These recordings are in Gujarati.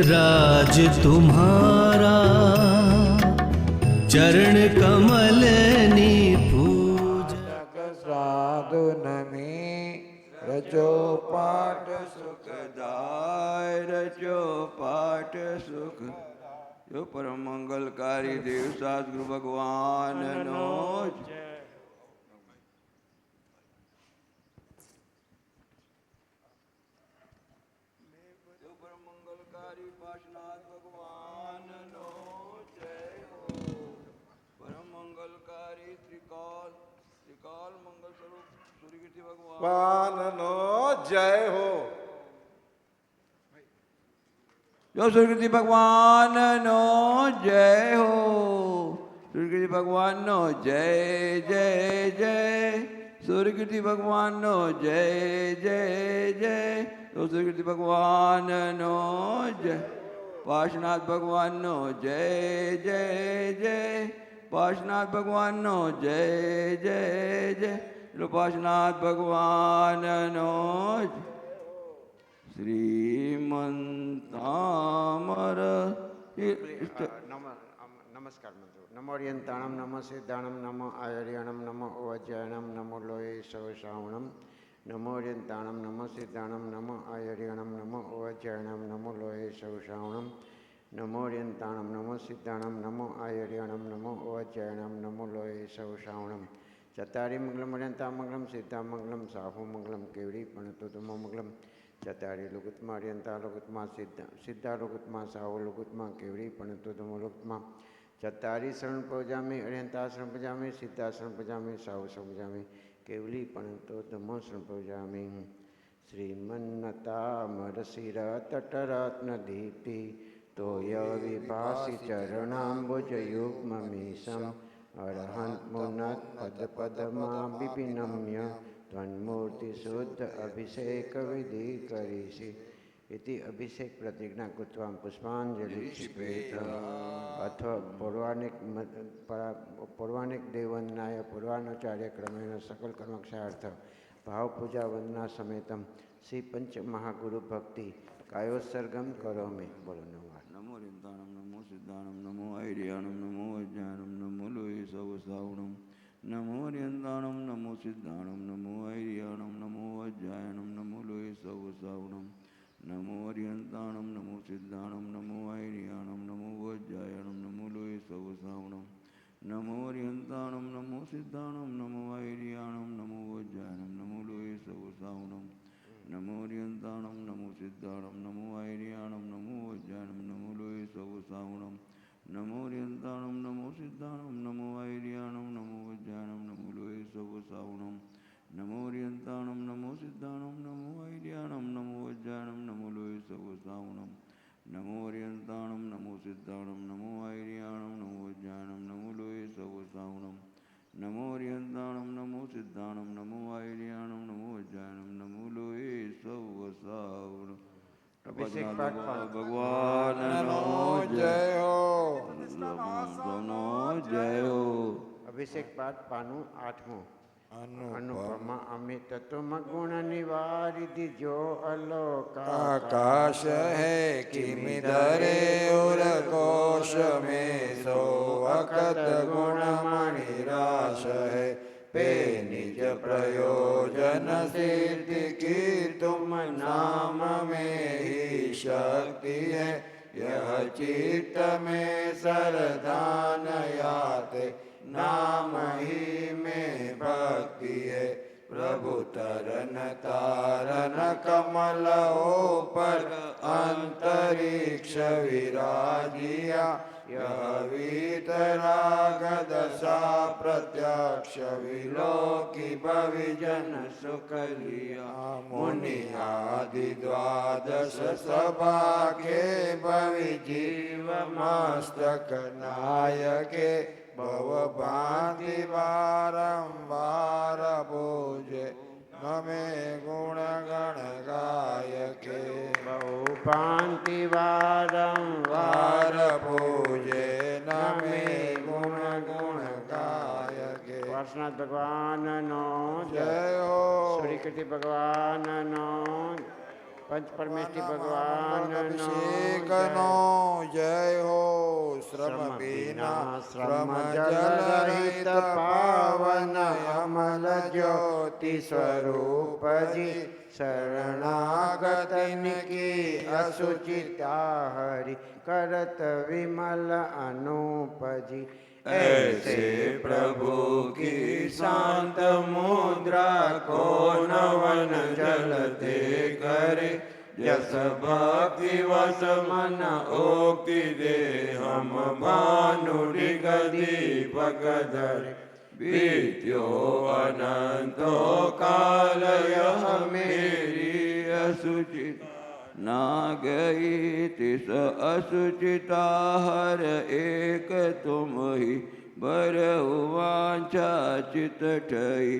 राज तुम्हारा चरण कमल नी पूजा। साधु नमी रचो पाठ सुखदाय रचो पाठ सुख जो परम मंगलकारी देव सद्गुरु भगवान नो भगवान नो जय हो। जो सूर्यकृति भगवान नो जय हो। सूर्यकृति भगवान नो जय जय जय। सूर्यकृति भगवान नो जय जय जय। जो सूर्यकृति भगवान नो जय। पार्श्वनाथ भगवान नो जय जय जय। पार्श्वनाथ भगवान नो जय जय जय। पार्श्वनाथ भगवान नो श्रीमंतामर। नमस्कार मंत्र नमो ओरियंताणम नमो सिद्धाणम नमो आयर्यणम नमो ओवज्जयणम नमो लोये सवश्रावणम नमो ओरियंताणम नमो सिद्धाणम नमो आयर्यणम नमो ओवज्जयणम नमो लोये सवश्रावणम नमो ओरियंताणम नमो सिद्धाणम नमो आयर्यणम नमो ओवज्जयणम नमो लोये सवश्रावणम चतारी मंगलम अरियंता मंगलम सिद्धा मंगलम साहु मंगलम केवड़ी प्रणतो तमो मंगलम चतारी लुगुत्मा अरियंता लुगुत्मा सिद्धा लुगुत्मा साहु लुगुत्मा केवड़ी प्रणतो तमो लुगुत्मा चतारी शरण पजामी अरियंता शरण पजामी सिद्धा शरण पजामी साहु शरण पजामी केवली प्रणतो तमो शरण पजामी श्रीमन्नतामरशिर तटरत्न दीप्ति तोय विभासी चरणाम्बुज युग्ममीशम् अरहंत मुनत पद पदमा विपिनम्य त्वन्मूर्ति शुद्ध अभिषेक विधि करिषि इति अभिषेक प्रतिज्ञा कृत्वा पुष्पांजलि क्षिपेत। अथ पौराणिक देववंदनाय पूर्वानुचार्य क्रमेण सकल कर्मक्षार्थ भाव पूजा वंदना समेतम श्री पंच महागुरु भक्ति कायोत्सर्गम करोमि। बोलो नमः। नमो रिंदाणम नमो सिद्धाणम नमो ऐर्याणम नमो अज्ञानम नमो लोये सवसावणम नमो रिंदाणम नमो सिद्धाणम नमो ऐर्याणम नमो अज्ञानम नमो लोये सवसावणम नमो रिंदाणम नमो सिद्धाणम नमो ऐर्याणम नमो अज्ञानम नमो लोये सवसावणम नमो रिंदाणम नमो सिद्धाणम नमो ऐर्याणम नमो अज्ञानम नमो लोये सवसावणम नमो रियंताणम नमो सिद्धाणम नमो ऐर्याणम नमो अज्ञानम नमो लोये सवसावणम नमो रियंताणम नमो सिद्धाणम नमो ऐर्याणम नमो अज्ञानम नमो लोये सवसावणम नमो रियंताणम नमो सिद्धाणम नमो ऐर्याणम नमो अज्ञानम नमो लोये सवसावणम नमो रियंताणम नमो सिद्धाणम नमो ऐर्याणम नमो अज्ञानम नमो लोये सवसावणम नमो रियंताणम नमो सिद्धाणम नमो ऐर्याणम नमो अज्ञानम नमो लोये सवसावणम। भगवान नो जय हो। जय हो। अभिषेक पाठ पानु आठमो अनुपमा अमित तुम गुण निवारिधि जो अलोक आकाश है किमि धरे उर कोश में सो अकत गुण मणिराश है पे निज प्रयोजन सिद्धि की तुम नाम में ही शक्ति है यह चित्त में सरदान याते नाम ही में भक्ति है प्रभु तरन तारन कमल ऊपर अंतरिक्ष विराजिया यह वीतराग दशा प्रत्यक्ष विलोकी भविजन सुख लिया मुनि आदि द्वादश सभा के भवि जीव मस्तक नायके भव भांति बारंबार पूजे नमे गुण गण गायके बहु भांति बारंबार पूजे नमे गुण गुण गायके। पार्श्वनाथ भगवान नो जय हो। सूर्यकृति भगवान नो पंच परमेष्ठी भगवान अभिषेकनो जय हो श्रम बिना श्रम जल रहित पावन अमल ज्योति स्वरूप जी शरणागतन की असुचिता हरि करत विमल अनूप जी ऐसे प्रभु की शांत मुद्रा को नवन जलते करे यस भक्ति वस मन ओक्ति दे हम भानुरी गदी पगधरे बीत्यो अनंतो काल यह मेरी असुचित ना गई तिस असुचिता हर एक तुम ही बरहु वांछा चित ठई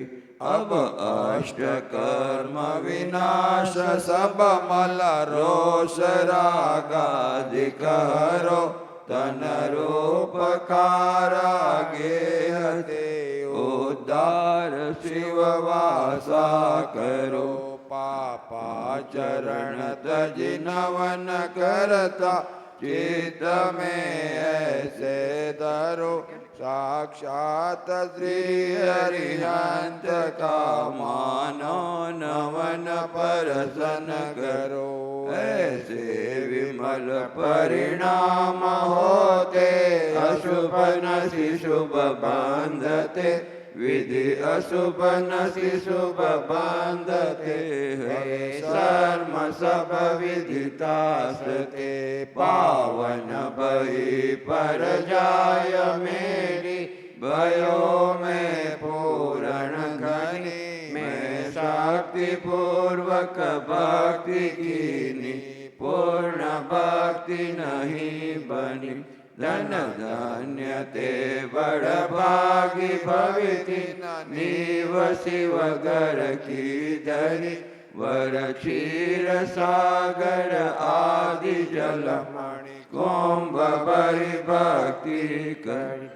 अब अष्ट कर्म विनाश सब मल रोष रागादिक हरो तन रूप कारागे उद्धार शिव वासा करो पापाचरण तज नवन करता चित्त में ऐसे धरो साक्षात श्री हरिहंत का मानो नवन परसन करो ऐसे विमल परिणाम होते अशुभ नसि शुभ बांधते विधि अशुभ नसि शुभ बांधते है सर्म सब विदितास्ते पावन भई पर जाय मेरी भयो में पूर्ण घनी मैं शक्ति पूर्वक भक्ति कीनी पूर्ण भक्ति नहीं बनी धन धन्य ते बड़ भागी भविति नीव शिव घर की धरी वर क्षीर सागर आदि जलमणि कुंभ भरी भक्ति करी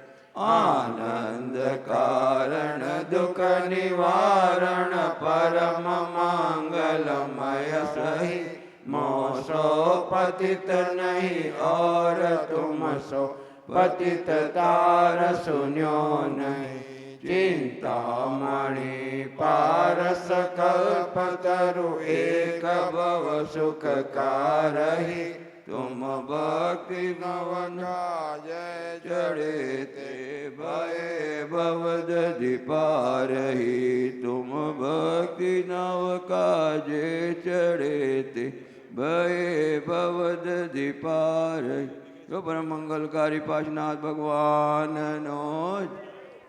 आनंद कारण दुख निवारण परम मंगलमय सही मोसो पतित नहीं और तुम सो पतित तार सुन्यो नहीं चिंतामणि पारस कल्पतरु एक भव सुख कारहि तुम भक्ति नवन जय चढ़े ते भय भवदधि पारहि तुम भक्ति नव काजे चढ़े ते भय भवदधि पारहि तो परम मंगलकारी पाशनाथ भगवान नोज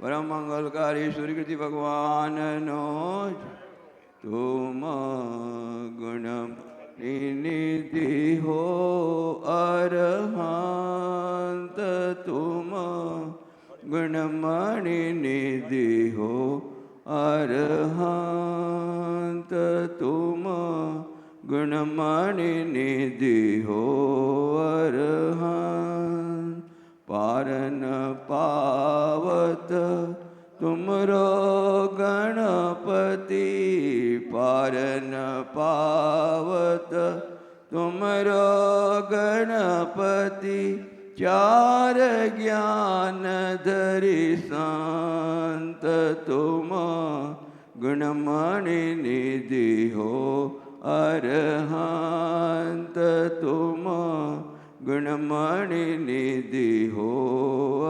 परम मंगलकारी सूर्यकृति भगवान नोज तुम गुण निधि हो अरहंत तुम गुणमणि निधि हो अरहंत तुम गुणमणि निधि हो अरहंत पारन पावत तुमरो गणपति पारन पावत तुमरो गणपति चार ज्ञान धरि संत तुम गुणमणि निधि हो अरहंत तुम गुणमणि निधि हो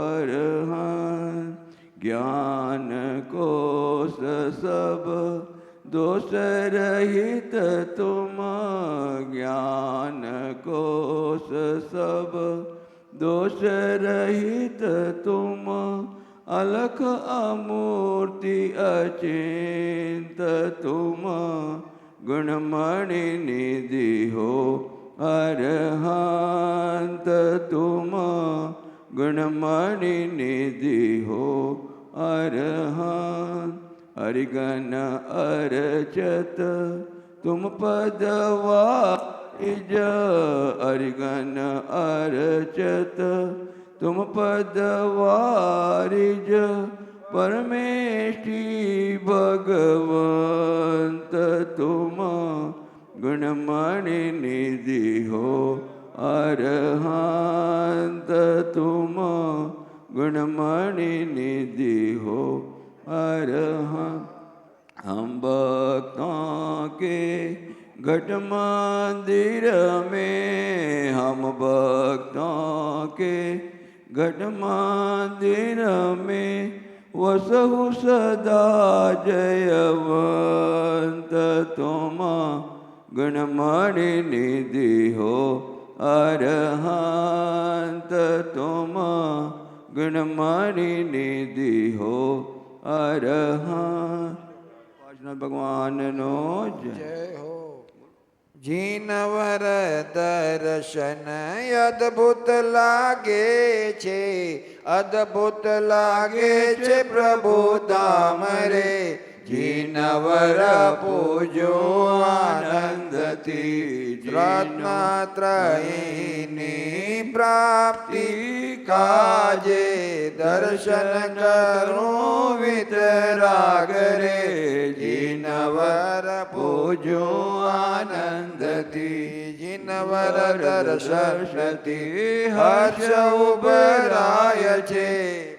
अरहंत ज्ञान कोश सब दोष रहित तुम ज्ञान कोश सब दोष रहित तुम अलख अमूर्ति अचिंत तुम गुणमणि निधि हो अरहंत तुम गुणमणि निधि हो अरहंत हरिगण अर्चत तुम पदवारिज हरिगण अर्चत तुम पदवारिज परमेष्टि भगवंत तुम गुणमणि निधि हो अरहंत तुम गुणमणि निधि हो अरहंत हम भक्तों के घट मंदिर में हम भक्तों के घट मंदिर में वसहु सदा जयवंत तुम गुणमणि निधि हो अरहंत तुम गुणमणि निधि हो अरहंत भगवान नो जय। जय हो જીનવર દર્શન અદ્ભુત લાગે છે, અદ્ભુત લાગે છે પ્રભુ ધામ રે. જીનવર પૂજો આનંદથી રત્નત્રયની પ્રાપ્તિ કાજે. દર્શન કરું વિતરાગ રે. જીનવર પૂજો આનંદથી જીનવર દર્શનથી હર્ષ ઉભરાય છે.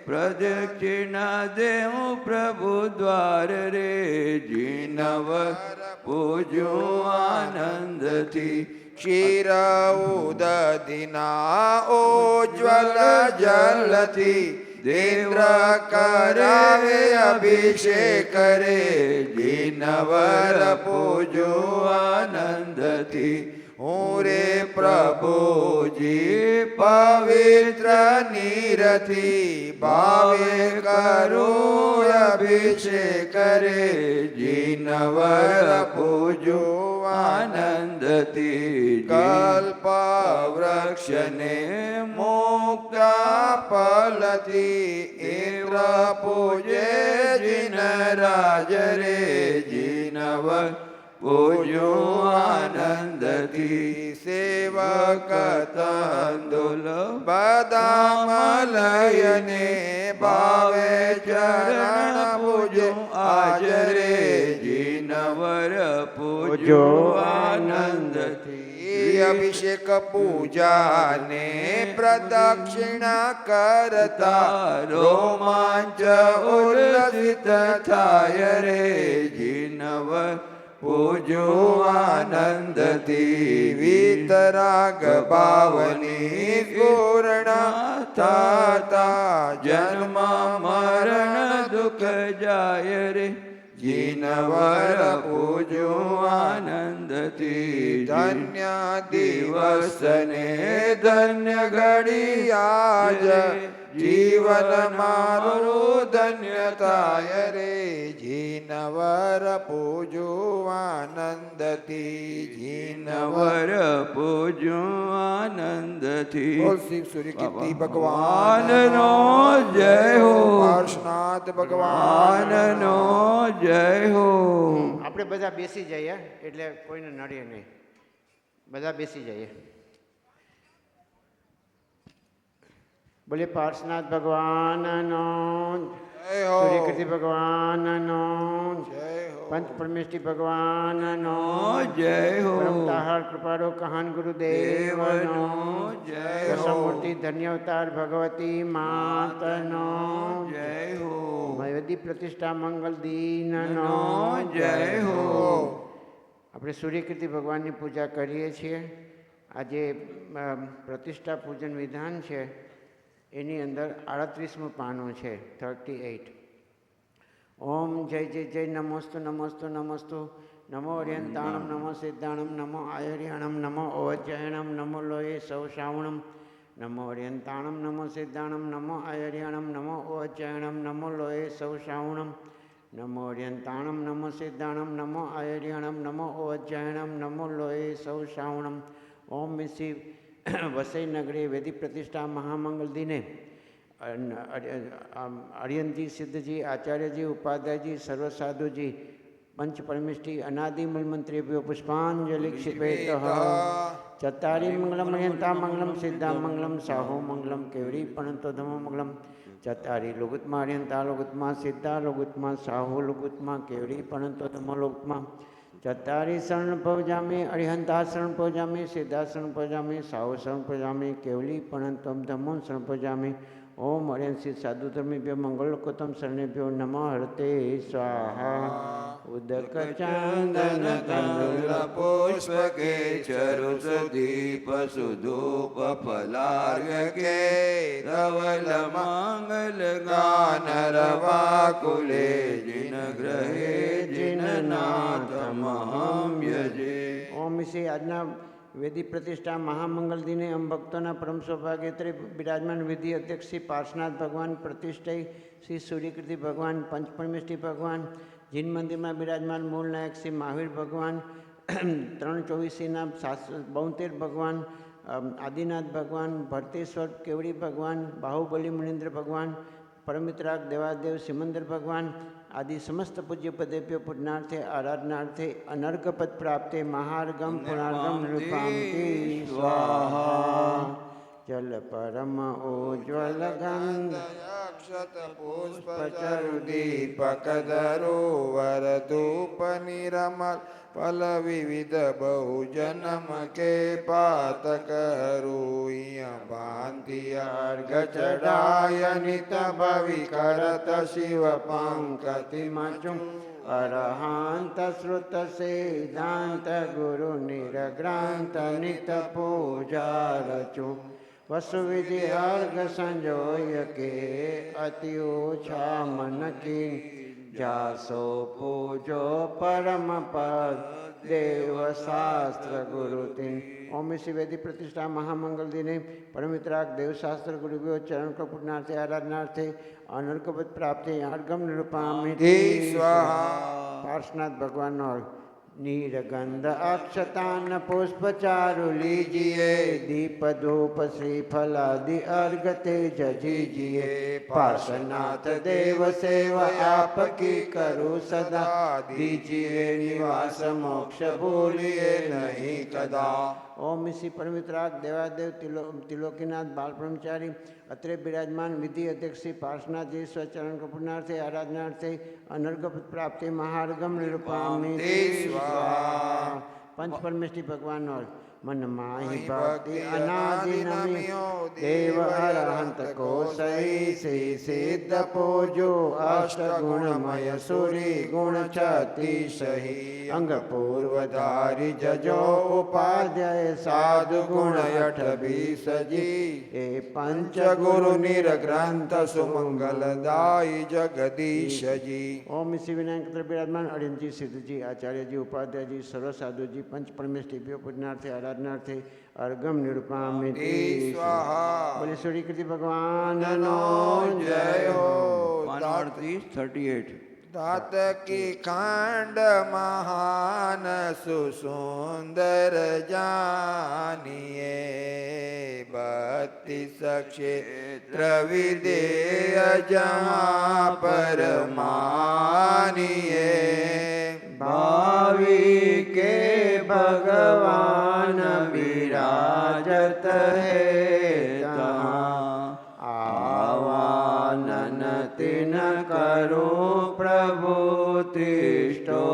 પ્રદક્ષિણા દેવું પ્રભુ દ્વાર રે. જીનવર પૂજો આનંદથી ક્ષીર ઉદધિના ઉજ્જવલ જલથી દેન્દ્ર કરાવે અભિષેક રે. જીનવર પૂજો આનંદથી હું રે પ્રભુજી પવિત્ર નીરથી ભાવે કરું અભિષેક રે. જીનવર પૂજો આનંદથી કલ્પ વૃક્ષને મુક્ત ફલથી ઇન્દ્ર પૂજે જીન રાજ રે. જીનવર પૂજો આનંદથી સેવક તંદુલ બદામ લયને ભાવે ચરણ પૂજો આજ રે. જીનવર પૂજો આનંદથી અભિષેક પૂજાને પ્રદક્ષિણા કરતા રોમાંચ ઉલ્લસિત થાય રે. જીનવર પૂજો આનંદથી વિતરાગ ભાવની પૂર્ણ થતા જન્મ મરણ દુઃખ જાય રે. જીનવર પૂજો આનંદથી ધન્ય દિવસને ધન્ય ઘડી આજ જીવન મારું ધન્ય થાય રે. જીનવર પૂજો આનંદથી જીનવર નવર પૂજો આનંદથી બોલ શિવ સૂર્ય કીર્તિ ભગવાન ભગવાનનો જય હો. પાર્શનાથ ભગવાન ભગવાનનો જય હો. આપણે બધા બેસી જઈએ એટલે કોઈને નડીએ નહીં. બધા બેસી જઈએ. બોલે પાર્શનાથ ભગવાનનો, જય હો સૂર્યકીર્તિ ભગવાનનો, જય હો પંચ પરમેષ્ઠી ભગવાનનો, જય હો. પરમતાહાર કૃપાળુ કહાન ગુરુદેવનો, દેવનો જય હો. દશામૂર્તિ ધન્ય અવતાર ભગવતી માતનો, જય હો. મયદી પ્રતિષ્ઠા મંગલ દીનનો જય હો. આપણે સૂર્યકીર્તિ ભગવાનની પૂજા કરીએ છીએ. આજે પ્રતિષ્ઠા પૂજન વિધાન છે એની અંદર 38મું પાનું છે, 38. ઓમ જય જય જય નમોસ્તુ નમોસ્તુ નમોસ્તુ નમો અર્યંતાણમ નમો સિદ્ધાણમ નમો આયર્યાણમ નમો ઓજ્જયણમ નમો લોયે સૌ શ્રાવણમ નમો અર્યંતાણમ નમો સિદ્ધાણમ નમો આયર્યાણમ નમો ઓજ્જયણમ નમો લોયે સૌ શ્રાવણમ નમો અર્યંતાણમ નમો સિદ્ધાણમ નમો આયર્યાણમ નમો ઓજ્જયણમ નમો લોયે સૌ શ્રાવણમ. ઓમ મિશી વસઈ નગરી વેદી પ્રતિષ્ઠા મહામંગલ દિને અરિયંતજી સિદ્ધજી આચાર્યજી ઉપાધ્યાયજી સર્વ સાધુજી પંચ પરમેષ્ઠી અનાદિ મૂલમંત્રીભ્યો પુષ્પાંજલિ ક્ષિપેત. ચત્તારી મંગલમ અર્યંતા મંગલમ સિદ્ધા મંગલમ સાહો મંગલમ કેવડી પણંતો ધમો મંગલમ. ચત્તારી લોગુત્મા અર્યંતા લોગુત્મા સિદ્ધા લોગુત્મા સાહો લોગુત્મા કેવડી પણંતો ધમો લોગુત્મા. चत्तारि शरण पौजामि अरिहंता शरण पौजामि सिद्धा शरण पौजामि साहु शरण पौजामि केवली प्रणतम धम्मो शरण पौजामि ओम अरिहंसि साधु धर्मेभ्यो मंगलोत्तम शरणेभ्यो नमः हरते स्वाहा उदक चंदन कंदुल पुष्पके चरुष दीप सुधूप फलार्घ्य के धवल मंगल गान रवाकुले जिन ग्रहे जिन नाथ महम यजे। ओम इसी આજના વેદી પ્રતિષ્ઠા મહામંગલ દિને અમ ભક્તોના પરમ સૌભાગ્યત્રે બિરાજમાન વિધિ અધ્યક્ષ શ્રી પાર્શનાથ ભગવાન પ્રતિષ્ઠાઈ શ્રી સૂર્યકૃતિ ભગવાન પંચપરમેષ્ઠી ભગવાન જીન મંદિરમાં બિરાજમાન મૂળ નાયક શ્રી મહાવીર ભગવાન 324ના 72 ભગવાન આદિનાથ ભગવાન ભરતેશ્વર કેવડી ભગવાન બાહુબલી મુનિન્દ્ર ભગવાન પરમિત્રાગ દેવાદેવ સિમંદર ભગવાન आदि समस्त पूज्य पदेभ्यो पूजनार्थे आराधनार्थे अनर्घपद प्राप्ते महार्गम पुनर्गम नृपांति स्वाहा। जल परम उज्ज्वल गंध अक्षत पुष्प चरु दीपक धरोवर धूप निरमल फल विविध बहुजन्म के पातक रूय भांति अर्घ चढ़ाय नित भवि करत शिव पंकति मचु अरहांत श्रुत सिद्धांत गुरु निरग्रांत नित पूजा रचु वसु विधि अर्घ संजोय के अति ओछा मन की जासो पूजो परम पद देव शास्त्र गुरु तीन। ओम इसी वेदी प्रतिष्ठा महामंगल दिने परमित्राग देव शास्त्र गुरु चरण को पूजनार्थे आराधनार्थे अनर्घपद प्राप्ति अर्घम निरूपामि स्वाहा। पार्शनाथ भगवान और नीरगंध अक्षतान पुष्प चारु लीजिए दीप धूप श्रीफल आदि अर्घ तेज जीजिए पार्शनाथ देव सेवा आपकी करूँ सदा दीजिए निवास मोक्ष भूलिए नहीं कदा। ओम इसी परमित्राग देवादेव तिलोकीनाथ बाल ब्रह्मचारी अत्रे विराजमान विधि अध्यक्ष श्री पार्शनाथ जी स्वचरण कपूर्णार्थे आराधनार्थे अनर्घपद प्राप्ति महार्गम निरूपामि पंच परमेष्ठी भगवान और मन माहि भक्ति अनादि नमियो देव अरहंत को सही से सिद्ध पूजो अष्ट गुणमय सूरी गुण छति सही अंग पूर्वधारी जजो उपाध्याय साधु गुण 28 जी ए पंच गुरु निरग्रंथ सुमंगलदायी जगदीश जी। ओम इसी विनायक विराजमान अरिहंत जी सिद्ध जी आचार्य जी उपाध्याय जी सर्व साधु जी पंच परमेष्ठी पूजनार्थे आराधनार्थे अर्घम निरूपामि स्वाहा। बोले सूर्यकृति भगवान नो जय हो। 38 दात की कांड महान सुसुंदर जानिए 32 क्षेत्र विदेय जहाँ पर मानिए भावी के भगवान विराजत है तहाँ आवानन तिन करो प्रभु तिष्ठो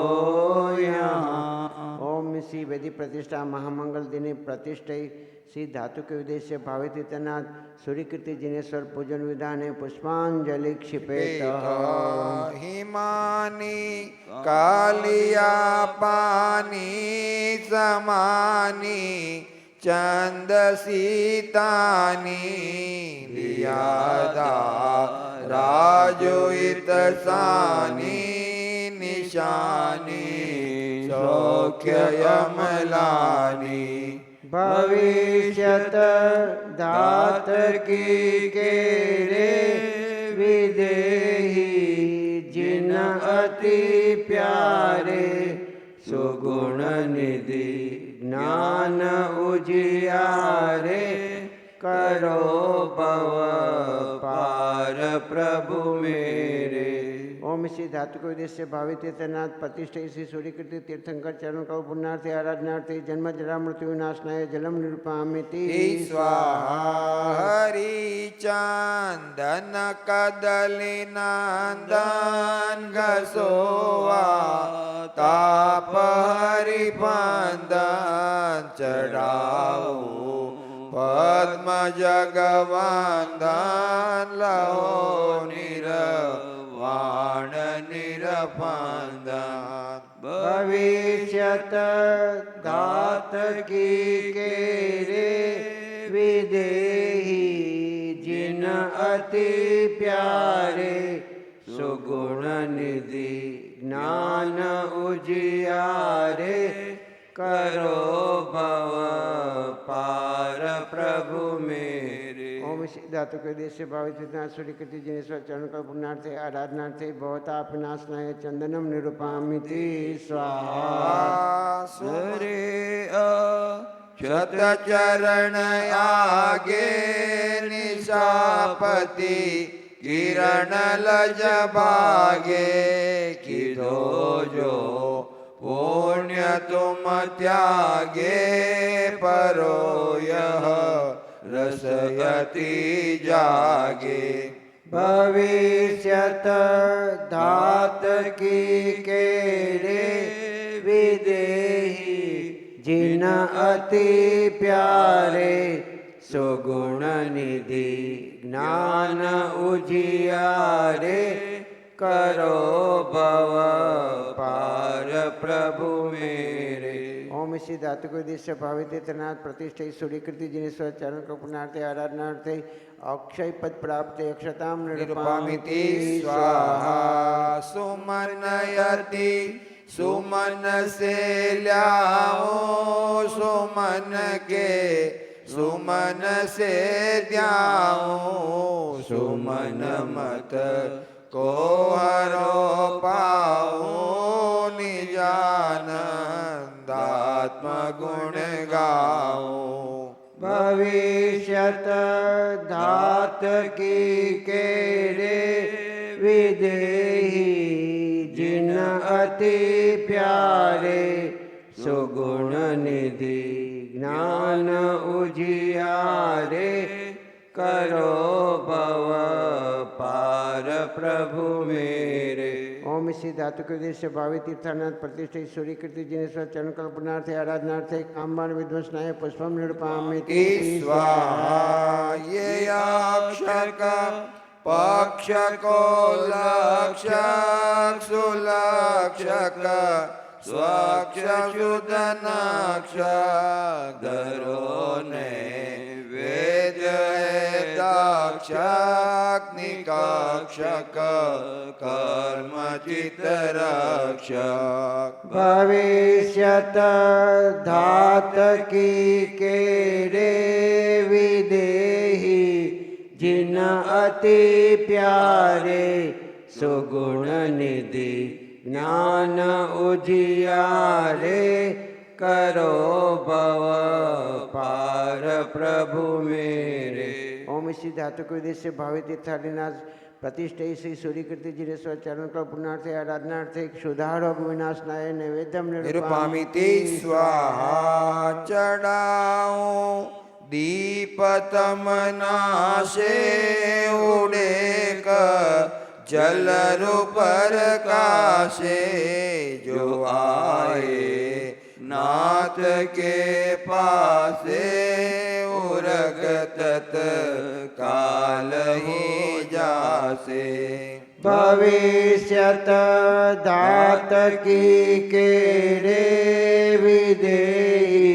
यहाँ। ओम इसी वेदी प्रतिष्ठा महामंगल दिने प्रतिष्ठा श्री धातु के उद्देश्य भावित इतनाथ सूर्यकृति जिनेश्वर पूजन विधान पुष्पांजलि क्षिपेत हिमानी कालिया पानी समानी चंद सीतानी लियादा राजोइत सानी निशानी सौख्य यमलानी भविष्यत दात की केरे विदेही जिन अति प्यारे सुगुण निधि ज्ञान उजियारे करो भव पार प्रभु मेरे। ओम ओम श्री धातु के उद्देश्य भावी तीर्थनाथ प्रतिष्ठित श्री सूर्यकृति तीर्थंकर चरण का पुण्यार्थे आराधनार्थे जन्म जरा मृत्यु विनाशनाय जलम निरूपामिति स्वाहा हरिचंदन कदलिनंदन घसोआ ताप हरिपंदन चढ़ाओ पद्म जगवंदन लहो निर्वाण निरपंदन भविष्यत दात की केरे विदेही जिन अति प्यारे सुगुण निधि ज्ञान उजियारे करो भव पार प्रभु मेरे। ओम श्री धातु के देश से भावित सूर्यकृति जिनेश्वर चरण का पुण्यार्थे आराधनार्थे भवताप विनाशनाय चंदनम निरूपामिति स्वाहा। सुरे क्षत चरण आगे निशापति किरण लज भागे किदो जो पुण्य तुम त्यागे परो यह रसयति जागे भविष्यत धात की केरे विदेही जिन अति प्यारे सुगुण निधि ज्ञान उजियारे करो भव पार प्रभु मेरे। ओम श्री धातु को उद्देश्य भावित तीर्थनाथ प्रतिष्ठित सूर्यकृति जिनेश्वर चरण को पुण्यार्थे आराधनार्थे अक्षय पद प्राप्त अक्षताम निरूपामिति स्वाहा। सुमनयति सुमन से ल्याओ सुमन के सुमन से द्याओ सुमन मत को हरो पाओ निजानंदात्म गुण गाओ भविष्यत धात की केरे विदेही जिन अति प्यारे सुगुण निधि ज्ञान उजियारे करो भव पार प्रभु मेरे। ओम श्री धातु के उद्देश्य भावी तीर्थनाथ प्रतिष्ठित सूर्यकृति जिनेश्वर चरण कल्पनार्थे आराधनार्थे कामबाण विध्वंसनाय पुष्पम निरूपामिति स्वाहा। ये अक्षक पक्ष को लक्षक सुलक्षक स्वक्ष शुद्ध नक्षक धरो ने वेद दाक्षक निकाक्षक कर्म चित्त रक्षक भविष्यत धात की केरे विदेही जिन अति प्यारे सुगुण निधि ज्ञान उजियारे करो भव पार प्रभु मेरे। ओम श्री धातु के उद्देश्य भावित तीर्थनाथ प्रतिष्ठित श्री सूर्यकृति जिनेश्वर चरण का पुण्यार्थे आराधनार्थे क्षुधारोग विनाशनाय नैवेद्यम निरूपामिति स्वाहा। चढ़ाओ दीपतम नाशे उड़ेक जल रूपर काशे जो आए नाथ के पासे उरग तत काल ही जासे भविष्यत दात की केरे विदेही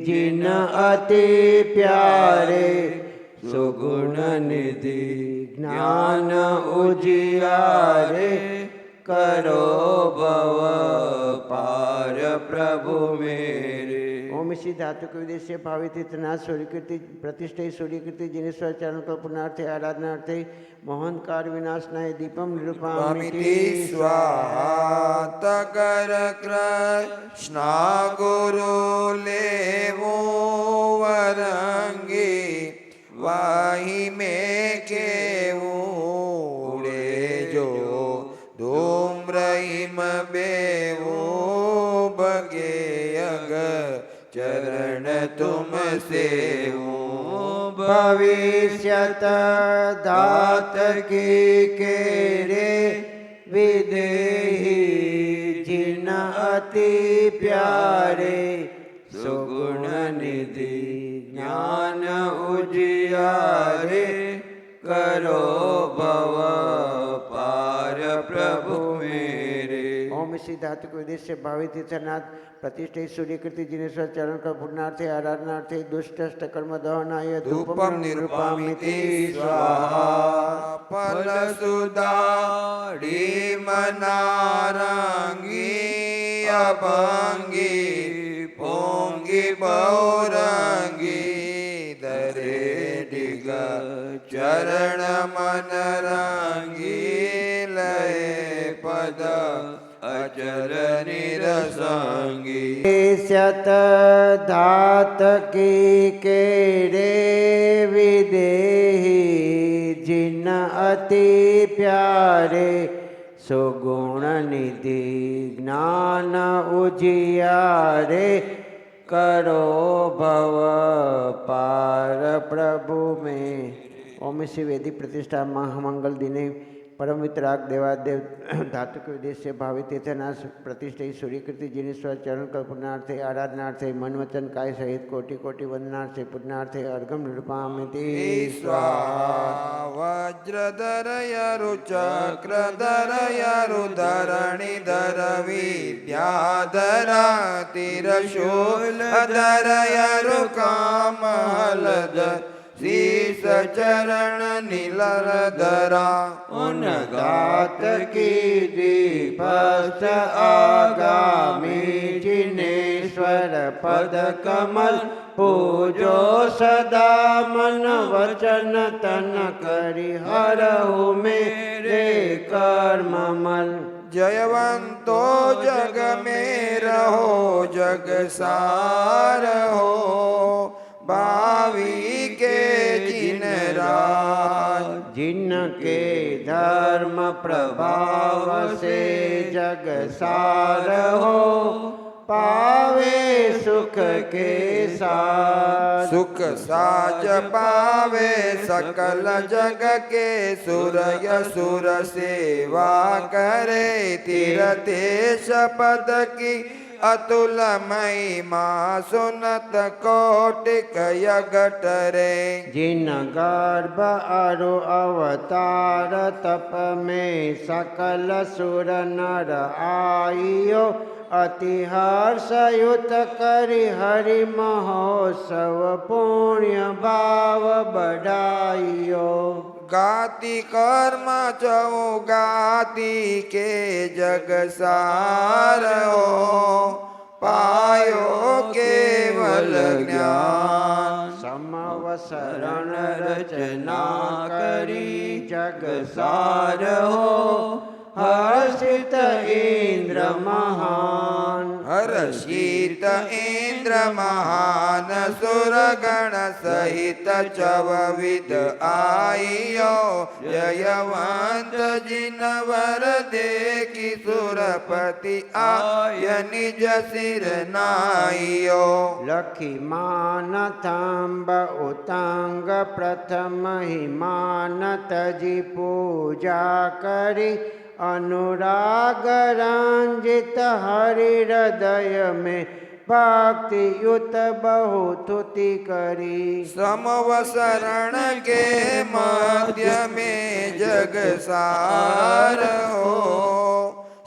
जिन अति प्यारे सुगुण निधि ज्ञान उजियारे करो भव पार प्रभु मेरे। ओम श्री धातु के उद्देश्य भावित तीर्थनाथ सूर्यकृति प्रतिष्ठित सूर्यकृति जिनेश्वर चरण को पुण्यार्थे आराधनार्थे मोहनकार विनाशनाय दीपम निरूपामिति स्वाहा। तकर कृष्णा गुरु लेवो वरंगी वाही में केवूड़े जो दो से हूँ भविष्यत दात की केरे विदेही जिन अति प्यारे सुगुण निधि ज्ञान उजियारे करो भव पार प्रभु मेरे। ओम इसी धातु के उद्देश्य भावी तीर्थनाथ प्रतिष्ठित सूर्यकृति जिनेश्वर चरण का पूर्णार्थे आराधनार्थे दुष्ट कर्म दहनाय धूपम निरूपामिति स्वाहा। फल सुदाड़ी मनारंगी अभंगी पोंगी पौरंगी दरे डिग चरण मन रंगी लय पद अचल निरसंगी। शत धात की केरे विदेही जिन अति प्यारे सुगुण निधि ज्ञान उजियारे करो भव पार प्रभु में। ओम श्री वेदी प्रतिष्ठा महामंगल दिने परम वितराग देवादेव धातु के उद्देश्य भावी तीर्थनाथ प्रतिष्ठित सूर्यकृति जिनेश्वर चरण कल्पनार्थे आराधनार्थे मन वचन काय सहित कोटि कोटि वंदनार्थे पुण्यार्थे अर्घम निरूपामिति स्वाहा। वज्रधर यरु चक्रधर यरु धरणिधर विद्याधरा तिरशूलधर यरु कामलधर शीस चरण नीलर धरा। उन गात की दीपस्थ आगामी जिनेश्वर पद कमल पूजो सदा मन वचन तन करि हरहु मेरे कर्म मल। जयवंतो जग में रहो जग सार हो भावी के जिन राज। जिनके धर्म प्रभाव से जग सार हो पावे सुख के साथ। सुख साज पावे सकल जग के सुर यसुर सेवा करे तीरतेश पद की अतुल महिमा सुनत कोटिक यगटरे। जिन गर्भ अरु अवतार तप में सकल सुर नर आइयो अति हर्षयुत करि हरि महोत्सव पुण्य भाव बढ़ाइयो। गाति कर्म चऊ गाति के जग सार हो पायो केवल ज्ञान। समवसरण रचना करी जग सार हो हर्षित इंद्र महान। हर्षित इंद्र महान सुरगण सहित चवविद आइयो जयवंत जिनवर देखि सुरपति आय निज सिर नाइयो। लखी मान थंब उतांग प्रथम हिमान तजी पूजा करी अनुराग रंजित हरि हृदय में भक्ति युत बहुतुति करी। समवसरण के मध्य में जग सार हो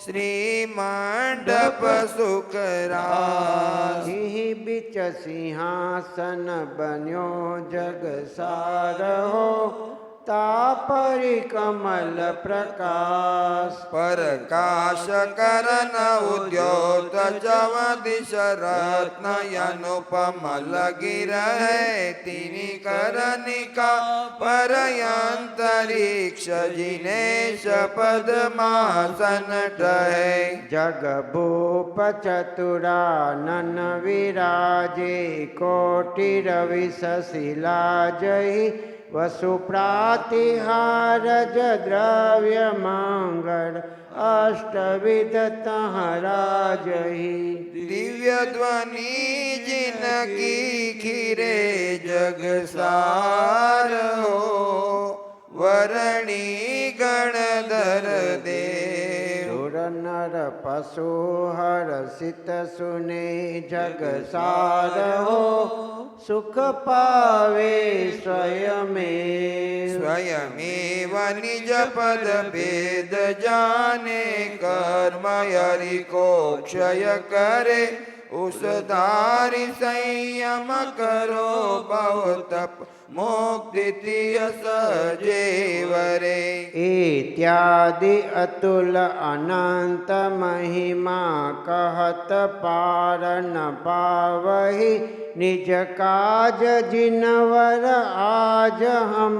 श्री मंडप सुखराज। ही बिच सिंहासन बन्यो जग सार हो तापरि कमल प्रकाश। प्रकाश करन उद्योत चवदिश रत्न अनुपम लगी रहे तिनि करनिका परयंतरिक्ष जिनेश पद्मासन टहे। जग भूप चतुरानन विराजे कोटि रवि सशिला जहि વસુ પ્રાતિહારજ દ્રવ્ય મંગળ અષ્ટવિધ તહરાજહી દિવ્ય ધ્વનિ જિનકી ખીરે જગ સાર હો વરણી ગણધર દેવ સુર નર પશુ હર્ષિત સુને જગ સાર હો સુખ પાવે સ્વયમે સ્વયમેવ નિજ પદ ભેદ જાને કર્મ હરિકો ક્ષય કરે ઉસધારી સંયમ કરો ભવ તપ મુક્તિ સજેવરે इत्यादि अतुल अनंत महिमा कहत पार न पावहि निज काज जिनवर आज हम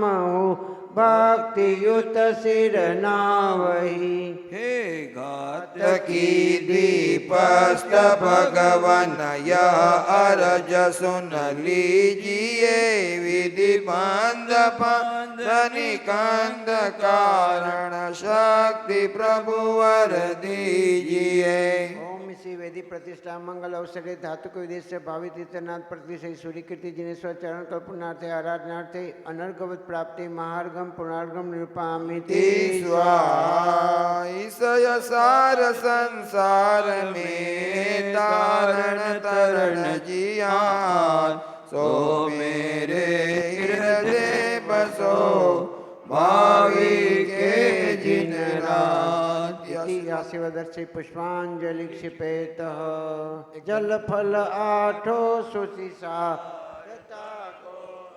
भक्ति युत सिर नावहि हे घातकी द्वीपस्थ भगवन यह अरज सुन लीजिए विधि बंद निकंद कारण शक्ति प्रभु वर दीजिए ओम श्री वेदी प्रतिष्ठा मंगल अवसरे धातु को विदेश से भावी तीर्थनाथ प्रतिशय सूर्य कीर्ति जिनेश्वर चरण कल्पनार्थे आराधनार्थे अनर्गवत प्राप्ति महार्गम पुनर्गम निरूपामिति ईशय सार संसार में तारण तरण जियान सो मेरे हृदय बसो भावी के जिन रात आशीर्वादर्शी पुष्पांजलि क्षिपेत जल फल आठो सुशिषा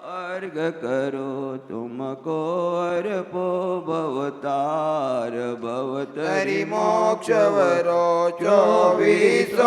अर्घ करो तुमको अर्पो भवतार भवतरि मोक्ष वरो 24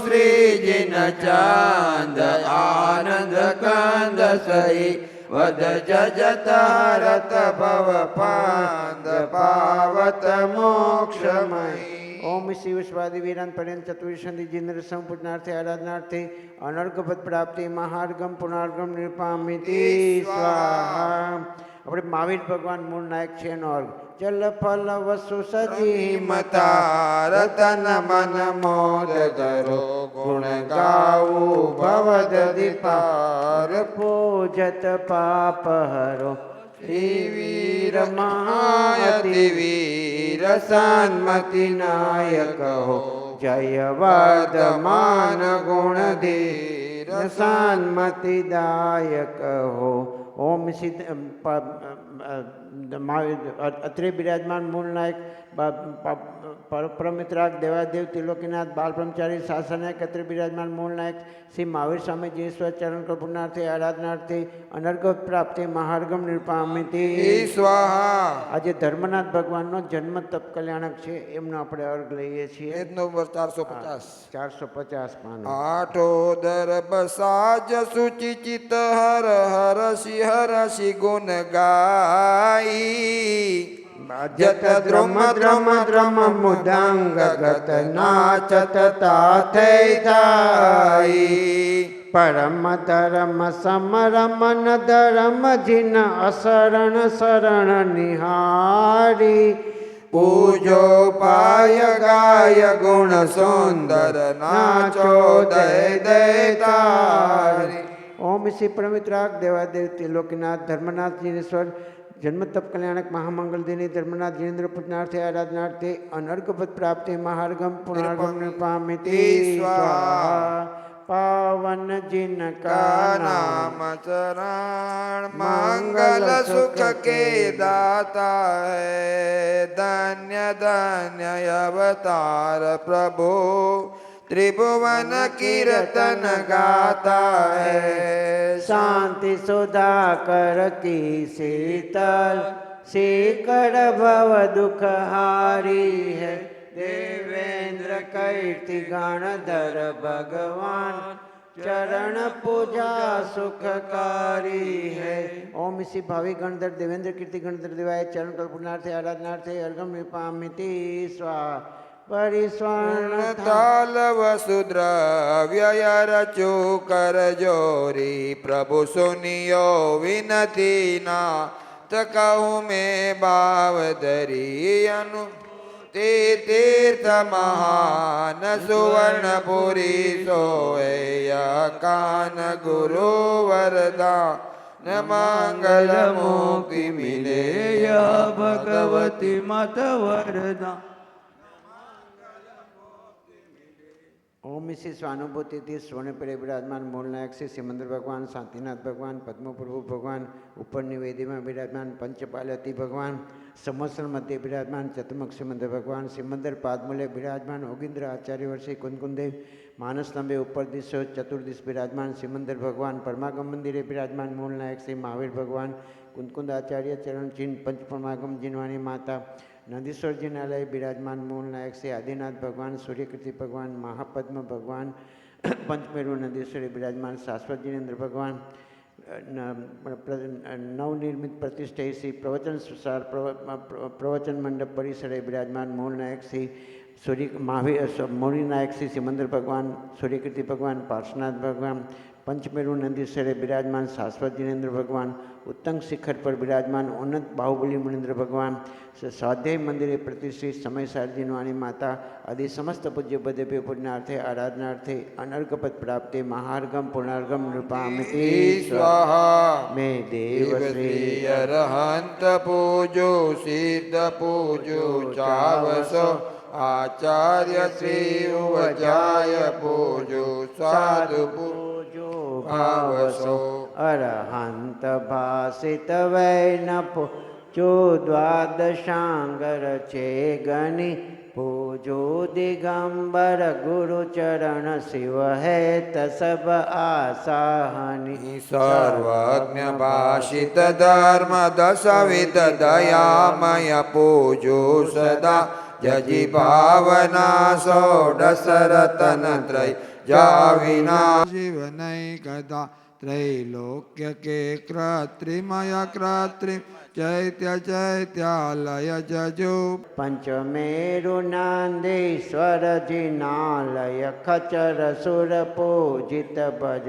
श्री जिन चांद आनंद कंद सही वद जजतारत भव पांद पावत मोक्षमयी ओम शिव स्वादि वीरान पर्यंत चतुर्षंधि जिंद्र संपूर्णार्थे आराधनार्थे अनर्गपद प्राप्ति महार्गम पुनर्गम निरूपामिति स्वाहा આપણે મહાવીર ભગવાન મૂળ નાયક છે એનો અર્થ જલ ફલ વસુ સજી મતા રતન મન મોદ ધરો ગુણ ગાવું ભવદ દીપાર પૂજત પાપ હરો શ્રી વીર મહાયતિ વીર સન્મતિ નાયક હો જય વર્ધમાન ગુણ ધીર સન્મતિ દાયક હો ઓમ સિદ્ધ અત્રે બિરાજમાન મૂળ નાયક પરમિત્રાગ દેવાદેવ ત્રિલોકીનાથ બાલ બ્રહ્મચારી શાસનાયક અત્રે બિરાજમાન મૂળ નાયક શ્રી મહાવીર સ્વામી જીશ્વર ચરણ કલ્પનાર્થે આરાધનાર્થે અનર્ગત પ્રાપ્તિ મહાર્ગમ નિર્પામિતિ સ્વાહા આજે ધર્મનાથ ભગવાનનો જન્મ તપ કલ્યાણક છે એમનો આપણે અર્ઘ લઈએ છીએ નંબર 450 450 પાનો આઠોદર બસાજ સુચિ ચિત હર હરષિ ગુણ ગાઈ જત દ્રમ દ્રમ દ્રમ મુદંગ ગત નાચત તાથૈ થાઈ પરમ ધર્મ સમરમન ધર્મ જીન અશરણ શરણ નિહારી પૂજો પાય ગાય ગુણ સુંદર નાચો દય દય તારી ઓમ શ્રી પરમિત્રાગ દેવાદેવ ત્રિલોકીનાથ ધર્મનાથ જીનેશ્વર જન્મ તપ કલ્યાણક મહામંગલ દિની ધર્મનાથ જીનેન્દ્ર પૂજનાર્થે આરાધનાર્થે અનર્ગપદ પ્રાપ્તિ મહાર્ગમ પુનર્ગમ નિપામિતિ સ્વાહા પાવન जिन का नाम चरण मंगल सुख के दाता है धन्य धन्य अवतार प्रभु त्रिभुवन कीर्तन गाता है शांति सुधाकर की शीतल शीकड़ भव दुख हारी है देवेंद्र कीर्ति गणधर भगवान चरण पूजा सुखकारी है ओम इसी भावी गणधर देवेंद्र कीर्ति गणधर देवाय चरण कल्पनार्थे आराधनार्थे अर्घम निपामिति स्वाहा પરિસ્વર્ણ તાલ વસુદ્રવ્ય રચુ કરજોરી પ્રભુ સુનિયો વિનતી ના કહું મેં ભાવ ધરી અનુ તે તીર્થ મહાન સુવર્ણપુરી સોય કાન ગુરુ વરદા ન મંગલ મુક્તિ મિલે ભગવતી માત વરદા. ઓમ શ્રી સ્વાનુભૂતિથી સ્વર્ણપીળે બિરાજમાન મૂળનાયક શ્રી સિમંદર ભગવાન, શાંતિનાથ ભગવાન, પદ્મપ્રભુ ભગવાન, ઉપરની વેદીમાં બિરાજમાન પંચપાલતી ભગવાન, સંવત્સર મધ્ય બિરાજમાન ચતુર્મુખ સિમંદર ભગવાન, સિમંદર પાદમૂલે બિરાજમાન ઓગિન્દ્ર આચાર્ય વર્ષી કુંદકુંદેવ, માનસ સ્તંભે ઉપર દિશો ચતુર્દિશ બિરાજમાન સિમંદર ભગવાન, પરમાગમ મંદિરે બિરાજમાન મૂળનાયક શ્રી મહાવીર ભગવાન, કુંદકુંદ આચાર્ય ચરણ ચિહ્ન પંચપરમાગમ જીનવાણી માતા, નંદીશ્વર જિનાલય બિરાજમાન મૂળનાયક શ્રી આદિનાથ ભગવાન, સૂર્યકૃતિ ભગવાન, મહાપદ્મ ભગવાન, પંચમેરુ નંદીશ્વરી બિરાજમાન શાશ્વત જીનેન્દ્ર ભગવાન, નવનિર્મિત પ્રતિષ્ઠિત શ્રી પ્રવચન મંડપ પરિસરે બિરાજમાન મૂળનાયક શ્રી મૂળનાયક શ્રી સિમંદર ભગવાન, સૂર્યકૃતિ ભગવાન, પાર્શ્વનાથ ભગવાન, પંચમેરુ નંદીશ્વરે બિરાજમાન શાશ્વત જીનેન્દ્ર ભગવાન, ઉત્તંગ શિખર પર બિરાજમાન ઉન્નત બાહુબલી મુનિન્દ્ર ભગવાન, સ્વાધ્યાય મંદિરે પ્રતિષ્ઠિત સમયસારજીનવાણી માતા આદિ સમસ્ત પૂજ્ય પદે પૂજનાર્થે આરાધનાર્થે અનર્ઘપદ પ્રાપ્તે મહાર્ગમ પૂર્ણાર્ગમ નૃપામિતિ સ્વાહા. મે દેવશ્રી અરહંત પૂજો સિદ્ધ પૂજો ચાવસો આચાર્ય શ્રી ઉવજાય પૂજો સાધુ પૂજો ભાવસો અરહંત ભાસિત વૈન પૂજો દ્વાદશાંગર છે ગની પૂજો દિગંબર ગુરુ ચરણ શિવ હેત સબ આસાહની સર્વજ્ઞ ભાષિત ધર્મ દશવિધ દયામય પૂજો સદા જજી ભાવના ષોડશ રતન ત્રય જાવિના શિવનૈ કદા ત્રૈલોક્ય કે કૃત્રિમય કૃત્રિમ ચૈત્ય ચૈત્યાલય જજો પંચમેરુ નાંદેશ્વર જિનાલય ખચર સુર પૂજિત ભજ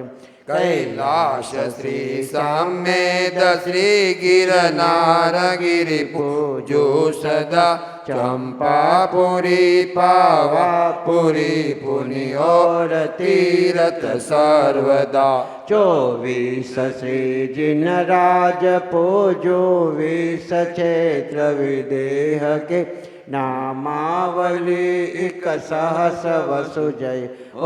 કૈલાશ શ્રી સમેત શ્રી ગિરનાર ગિરિ પૂજો સદા ચંપાપુરી પાવાપુરી પુનિયોર તીરથ સર્વદા 24 શ્રી જિનરાજ પૂજો 20 ક્ષેત્ર વિદેહ કે નામાવલી એક સહસ વસુ જય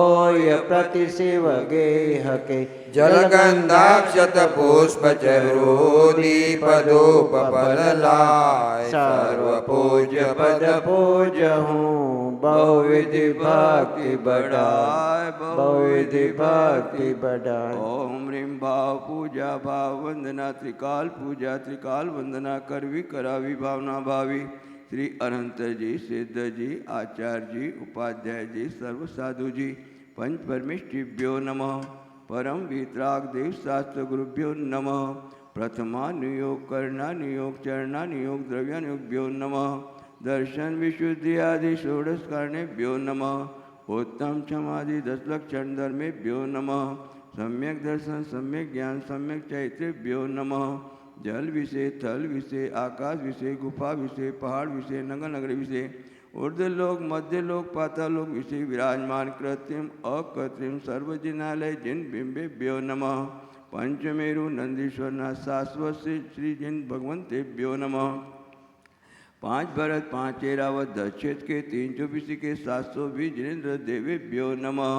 ઓય પ્રતિ શિવ ગેહ કે જલગંધાક્ષત પુષ્પ ચરો દીપ ધૂપ ફલલાય સર્વ પૂજ્ય પદ પૂજ હું બહુવિધિ ભક્તિ બઢાય બહુવિધિ ભક્તિ બઢાય ઓમ રીમ ભાવ પૂજા ભાવ વંદના ત્રિકાલ પૂજા ત્રિકાલ વંદના કરવી કરાવી ભાવના ભાવી શ્રી અનંતજી સિદ્ધજી આચાર્યજી ઉપાધ્યાયજી સર્વ સાધુજી પંચ પરમેષ્ઠિભ્યો નમઃ પરમ વિતરાગ દેવ શાસ્ત્ર ગુરુભ્યો નમઃ પ્રથમા નિયોગ કરણા નિયોગ ચરણા નિયોગ દ્રવ્યાનિયોગભ્યો નમઃ દર્શન વિશુદ્ધિ આદિ ષોડશ કારણેભ્યો નમઃ ઉત્તમ ક્ષમાદિ 10 લક્ષણ ધર્મેભ્યો નમઃ સમ્યક દર્શન સમ્યક જ્ઞાન સમ્યક ચૈત્રેભ્યો નમઃ જલ વિશે થલ વિશે આકાશ વિશે ગુફા વિશે પહાડ વિશે નગર વિશે ઉર્ધ્વલોક મધ્યલોક પાતાલોક વિશે વિરાજમાન કૃત્રિમ અકૃત્રિમ સર્વજિનાલય જૈન બિંબેભ્યો નમઃ પંચમેરુ નંદીશ્વરના શાશ્વત શ્રી જૈન ભગવંતેભ્યો નમઃ 5 भरत 5 एरावत 10 क्षेत्र के 324 के 720 जिनेन्द्र देवेभ्यो नमः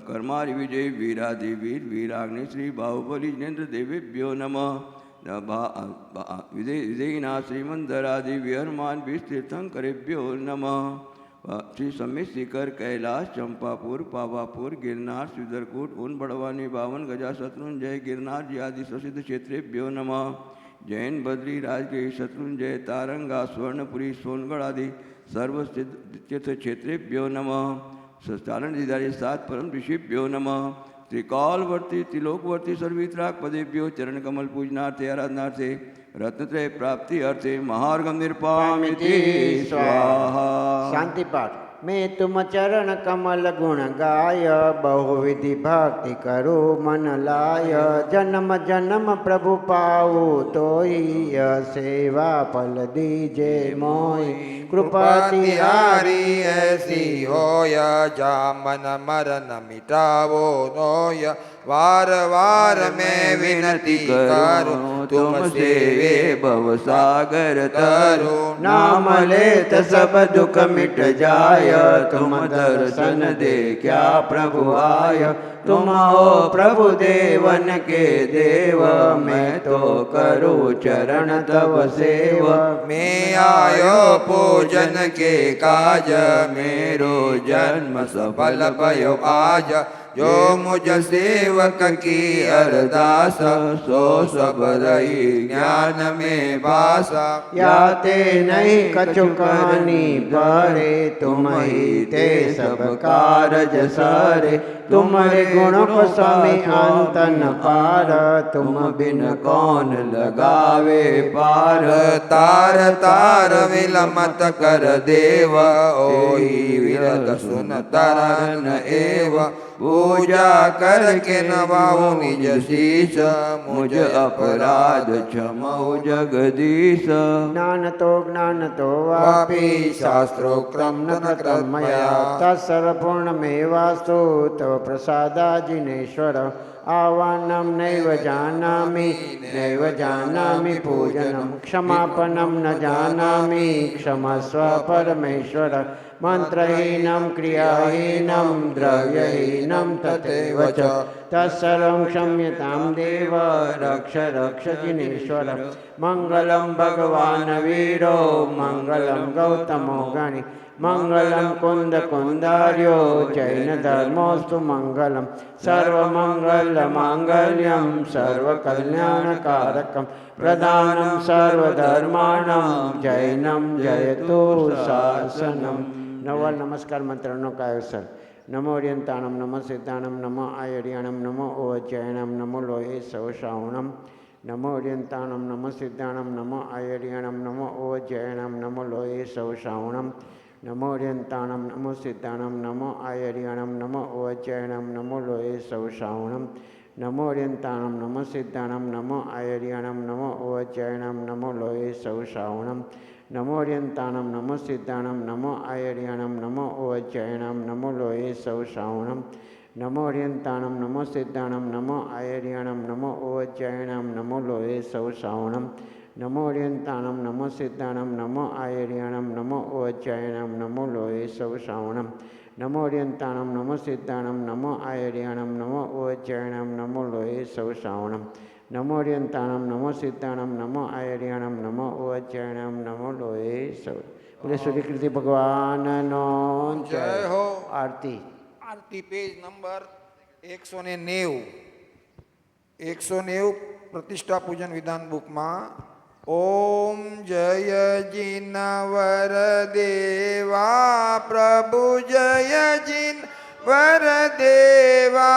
कर्मारि विजय वीराधि वीर वीराग्नि श्री बाहुबली जिनेन्द्र देवेभ्यो नमः विजयिना श्रीमंदरादि विहरमान तीर्थंकरेभ्यो नमः श्री समित शिखर कैलाश चंपापुर पावापुर गिरनार श्रीधरकूट उन बड़वानी 52 गजा शत्रुंजय गिरनार जी आदि प्रसिद्ध क्षेत्रेभ्यो नमः जैन बद्री राजगीर शत्रुंजय तारंगा स्वर्णपुरी सोनगढ़ आदि सर्व तीर्थ क्षेत्रेभ्यो नमः चारणजीधारी 7 परम ऋषिभ्यो नमः त्रिकालवर्ती त्रिलोकवर्ती सर्वित्राग पदेभ्यो चरण कमल पूजनार्थे आराधनार्थे રત્નત્રય પ્રાપ્તિ અર્થે મહાર્ગમ નિર્પામિતિ સ્વાહા. શાંતિ પાઠ. મેં તુમ ચરણ કમલ ગુણ ગાય, બહુવિધિ ભક્તિ કરું મન લાય. જન્મ જન્મ પ્રભુ પાવું તોય, સેવા ફલ દીજે મોય. કૃપાથી હારી એસી હોય, જામન મરણ મિટાવો નોય. વાર વાર મેં વિનતી કરું, તુમ સેવે ભવસાગર તરું. નામ લેત સબ દુઃખ મિટ જાય, तुम दर्शन दे क्या प्रभु आय. तुम हो प्रभु देवन के देव, मैं तो करूँ चरण तव सेव. मैं आयो पूजन के काज, मेरो जन्म सफल भयो आज. जो मुझ सेवक की अरदास, सो सब रही ज्ञान में बासा. याते नहीं कछु कहानी पारे, तुम ही ते सब कारज सारे. तुम्हारे गुण को स्वामी अंत न पार, तुम बिन कौन लगावे पार. तार तार विलमत कर देव, ओही विरत सुन तरन एव. पूजा करके नवाऊं निज शीश, मुझ अपराध क्षमऊ जगदीश. ज्ञान तो वापी शास्त्रोक्तम न कृतमया. तत्सर्वपूर्ण में वास्तु तव प्रसादा जिनेश्वर. आवानं नैव जानामि पूजनं, क्षमापनं न जानामि क्षमस्व परमेश्वर. मंत्रहीनं क्रियाहीनं द्रव्यहीनं तथैव च, तत्सर्वं क्षम्यतां देव रक्ष रक्ष जिनेश्वर. मंगलं भगवान् वीरो, मंगलं गौतमो गणि, मंगलं कुंद कुंदार्यो, जैन धर्मोस्तु मंगलम. सर्वमंगल मांगल्यम सर्वकल्याणकारकम, प्रदानं सर्वधर्माणां जैनं जयतु शासनम. नवल नमस्कार मंत्रणों का अवसर. नमो ओरियंताणम, नमो सिद्धाणम, नमो आयर्याणम, नमो ओज्जयणम, नमो लोये सौश्रावणम. नमो ओरियंताणम, नमो सिद्धाणम, नमो आयर्याणम, नमो ओज्जयणम, नमो लोये सौश्रावणम. नमो ओरियंताणम, नमो सिद्धाणम, नमो आयर्याणम, नमो ओज्जयणम, नमो लोये सौश्रावणम. नमो ओरियंताणम, नमो सिद्धाणम, नमो आयर्याणम, नमो ओज्जयणम, नमो लोये सौश्रावणम. नमो ओरियंताणम, नमो सिद्धाणम, नमो आयर्याणम, नमो ओज्जयणम, नमो लोये सौश्रावणम. नमो ओरियंताणम, नमो सिद्धाणम, नमो आयर्याणम, नमो ओज्जयणम, नमो लोये सौश्रावणम. नमो ओरियंताणम, नमो सिद्धाणम, नमो आयर्याणम, नमो ओज्जयणम, नमो लोये सौश्रावणम. नमो ओरियंताणम, नमो सिद्धाणम, नमो आयर्याणम, नमो ओज्जयणम, नमो लोये सौश्रावणम. नमो ओरियंताणम, नमो सिद्धाणम, नमो आयर्याणम, नमो ओज्जयणम, नमो लोये सौ. बोले सूर्य कृति भगवान नो जय हो. आरती. आरती पेज नंबर 190. 190 प्रतिष्ठा पूजन विधान बुक में. ओम जय जिनवर देवा, प्रभु जय जिनवर देवा.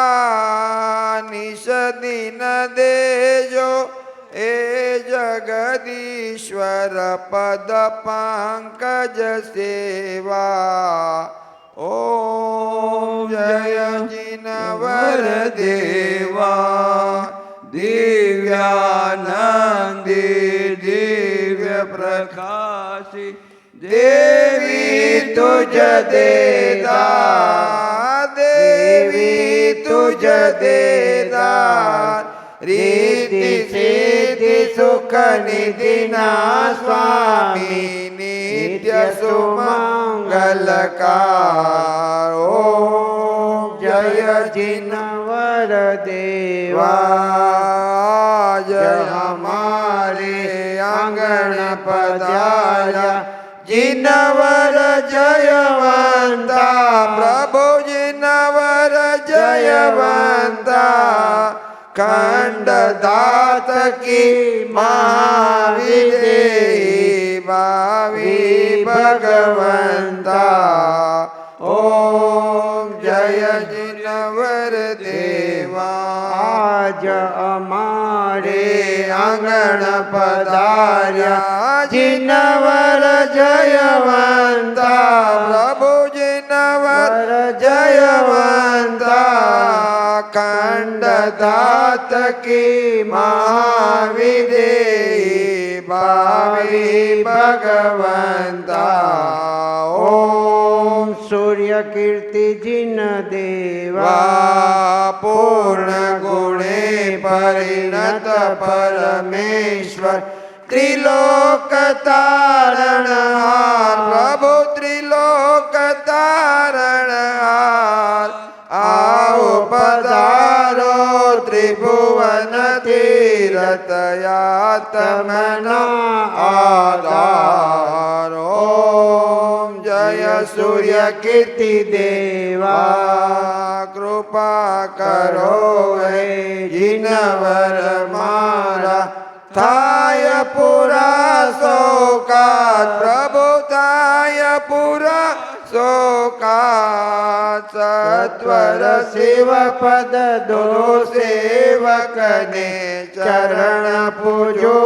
निश दिन देजो ए जगदीश्वर, पद पंकज सेवा. ओम जय जिनवर देवा, दिव्यानंदी दिव्य प्रकाशी, देवी तुझ देदा, देवी तुझ देदा. रीति सिद्धि सुख निधि ना स्वामी, नित्य सुमंगलकार. ओम जय जिनवर देवा, जय हमारे आंगन पधारा. जिनवर जयवंता, प्रभु जिनवर जयवंता. खंड दात की महाविदेही, भावी भगवंता. ओम जय जिनवर देवा. आज हमारे આંગણ પધાર્યા જીનવર જયવંતા પ્રભુ જીનવર જયવંતા ખંડધાત કી મહાવિદેહી ભાવી ભગવંતા ઓમ સૂર્ય કીર્તિ જીન દેવા પૂર્ણ ગુણે પરિણત પરમેશ્વર ત્રિલોક તારણહાર પ્રભુ ત્રિલોક તારણહાર આવો પધારો ત્રિભુવન તીરથયાતમના આધાર ઓમ જય સૂર્ય કીર્તિ દેવા કૃપા કરો હે જીનવર મારા થાય પુરા શોકાત પ્રભુ થાય પુરા શોકાત સત્વર શિવ પદ દો સેવકને ચરણ પૂજો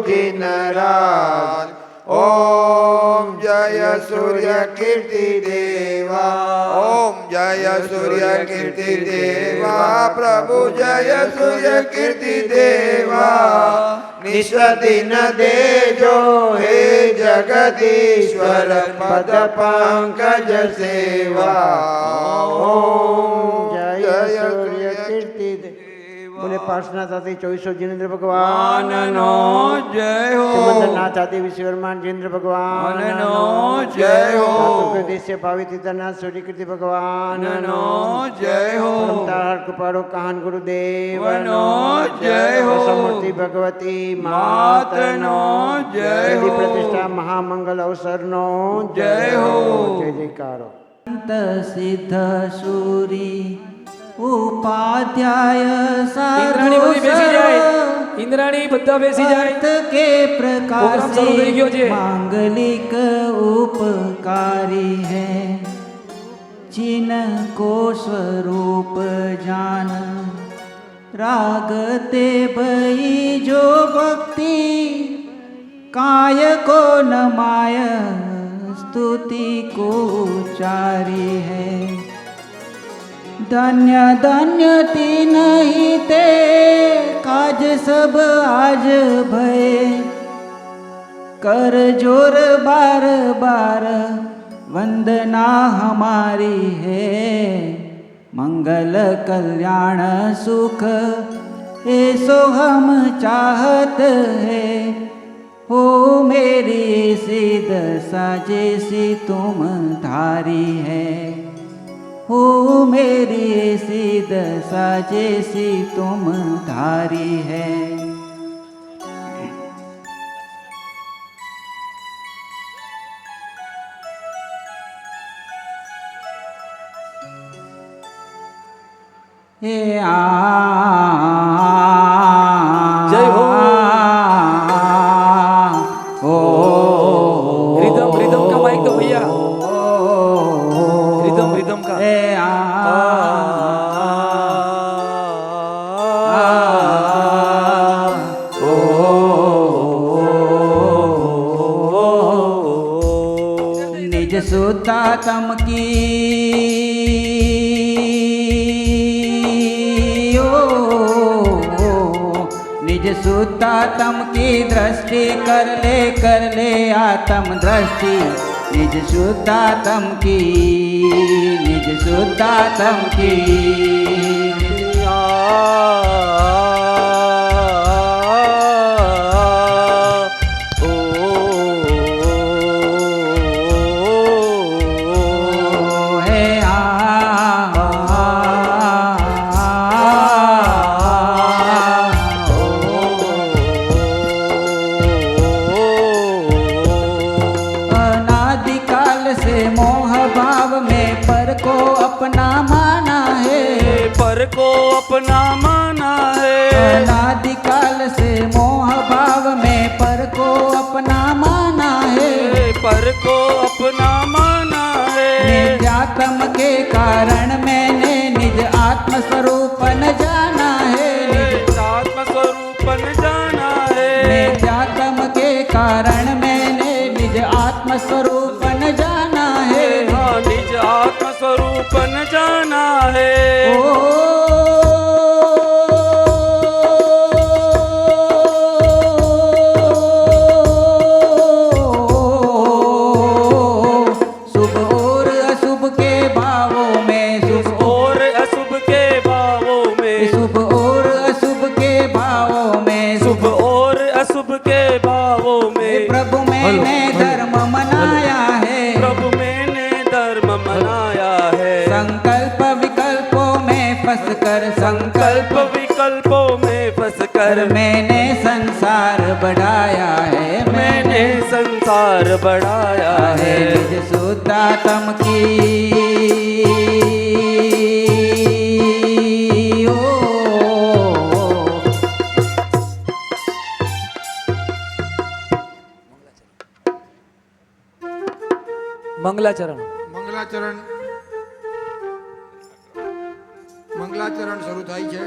જીનરાજ ઓમ જય સૂર્ય કીર્તિ દેવા ઓમ જય સૂર્ય કીર્તિ દેવા પ્રભુ જય સૂર્ય કીર્તિ દેવા નિશ દિન દેજો હે જગદીશ્વર પદ પંકજ સેવા ઓમ જય સૂર્ય કીર્તિ બોલે પાર્શ્વનાથ આદિ 2400 જીનેન્દ્ર ભગવાનનો જય હો સિમંદરનાથ આદિ વિશ્વરમાન જીનેન્દ્ર ભગવાનનો જય હો ધાતુકે દેશ્ય ભાવિ તીર્થનાથ સૂર્યકીર્તિ ભગવાનનો જય હો પરમતાર કૃપાળુ કાહન ગુરુદેવનો જય હો સમૂર્તિ ભગવતી માતનો જય હો પ્રતિષ્ઠા મહામંગલ અવસરનો જય હો જય જયકારો સિદ્ધ સૂરી ઉપાધ્યાય ઇન્દ્રાણી બધી બેસી જાય ઇન્દ્રાણી બધા બેસી જાય के પ્રોગ્રામ ચાલુ થઈ ગયો છે मांगलिक उपकारी है जिनको स्वरूप जान रागते भई जो भक्ति काय को नमाय स्तुति को उचारी है धन्य धन्य तीन ही ते काज सब आज भय कर जोर बार बार वंदना हमारी है मंगल कल्याण सुख ऐसो हम चाहत है हो मेरी सिद्ध साजेसी तुम धारी है हो मेरी सिद्ध साजेसी तुम धारी है हे जय हो ओ रिदम रिदम का माइक दो भैया रिदम रिदम का हे निज सुता तम की निज सुता तम की दृष्टि कर ले आत्म दृष्टि निज सुता तम की निज सुता तम की को अपना माना है अनादिकाल से मोह भाव में पर को अपना माना है पर को अपना माना है निजात्म के कारण मैंने निज आत्म स्वरूप न जाना है निज आत्म स्वरूप न जाना है आत्म स्वरूप न जाना है। हाँ निज आत्म स्वरूप न जाना है। शुभ और अशुभ के भावों में, शुभ और अशुभ के भावों में, शुभ और अशुभ के भावों में, शुभ और अशुभ के भावों में प्रभु मैंने धर्म मनाया है। प्रभु मैंने धर्म मनाया है। संकल्प विकल्पों में फंसकर, संकल्प विकल्पों में फंसकर मैंने संसार बढ़ाया है। मैंने संसार बढ़ाया है। निज शुद्धात्म की મંગલાચરણ મંગલાચરણ શરૂ થાય છે.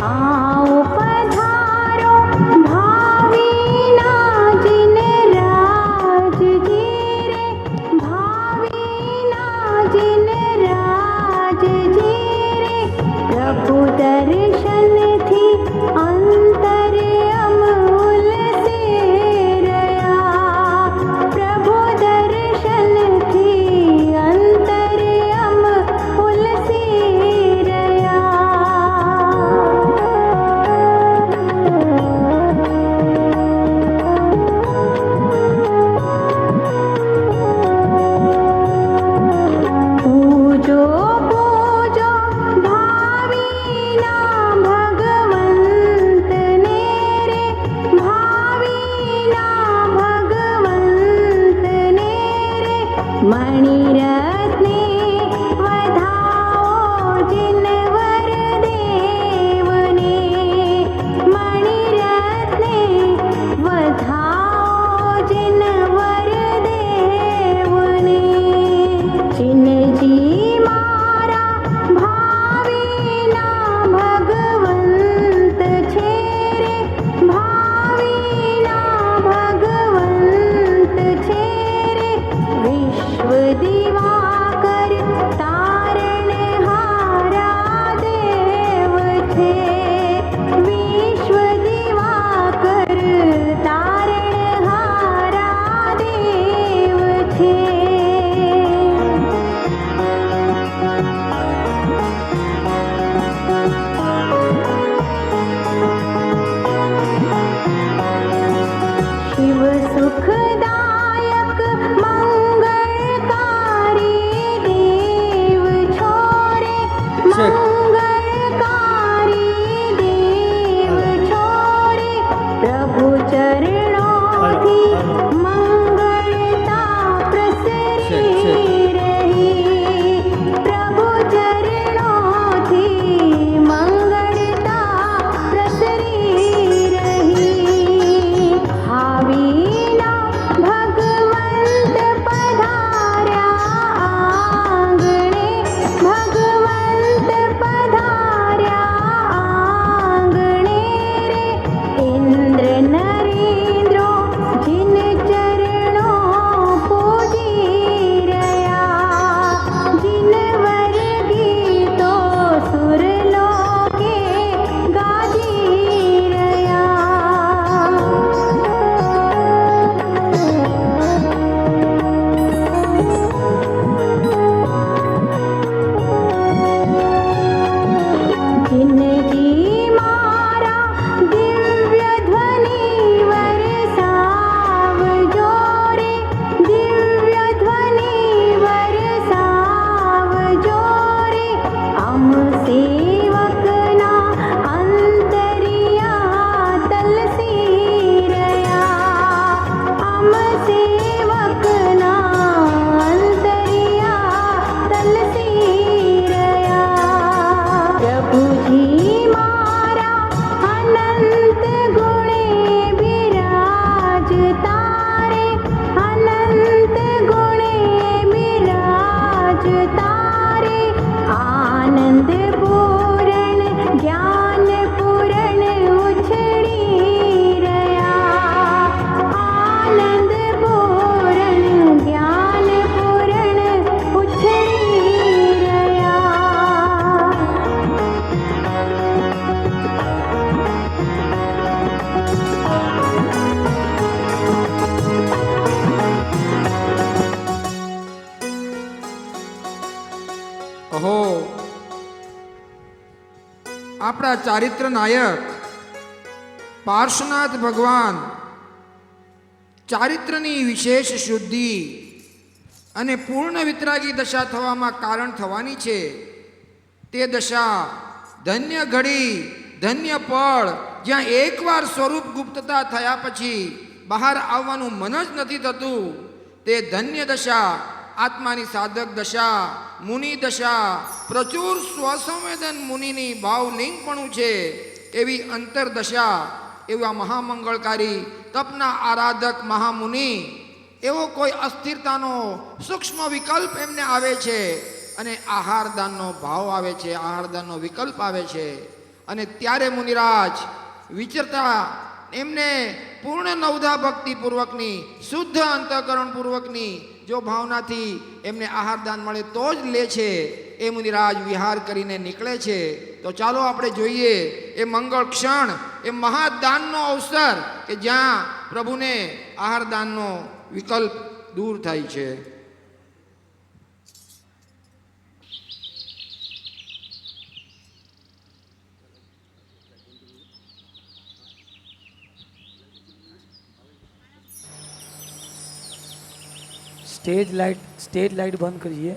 आओ पधारो भावीना जिन राज जीरे, भावीना जिन આપણા ચારિત્ર નાયક પાર્શ્વનાથ ભગવાન ચારિત્રની વિશેષ શુદ્ધિ અને પૂર્ણ વિતરાગી દશા થવામાં કારણ થવાની છે. તે દશા ધન્ય ઘડી, ધન્ય પળ, જ્યાં એકવાર સ્વરૂપ ગુપ્તતા થયા પછી બહાર આવવાનું મન જ નથી થતું. તે ધન્ય દશા આત્માની સાધક દશા, મુનિ દશા, પ્રચુર સ્વસંવેદન મુનિની ભાવલિંગપણું છે એવી અંતરદશા, એવા મહામંગળકારી તપના આરાધક મહામુનિ, એવો કોઈ અસ્થિરતાનો સૂક્ષ્મ વિકલ્પ એમને આવે છે અને આહારદાનનો ભાવ આવે છે, આહારદાનનો વિકલ્પ આવે છે. અને ત્યારે મુનિરાજ વિચરતા એમને પૂર્ણ નવધા ભક્તિપૂર્વકની, શુદ્ધ અંતઃકરણપૂર્વકની જો ભાવનાથી એમને આહારદાન મળે તો જ લે છે. એ મુનિરાજ વિહાર કરીને નીકળે છે. તો ચાલો આપણે જોઈએ એ મંગળ ક્ષણ, એ મહાદાનનો અવસર કે જ્યાં પ્રભુને આહારદાનનો વિકલ્પ દૂર થાય છે. स्टेज लाइट बंद करिए.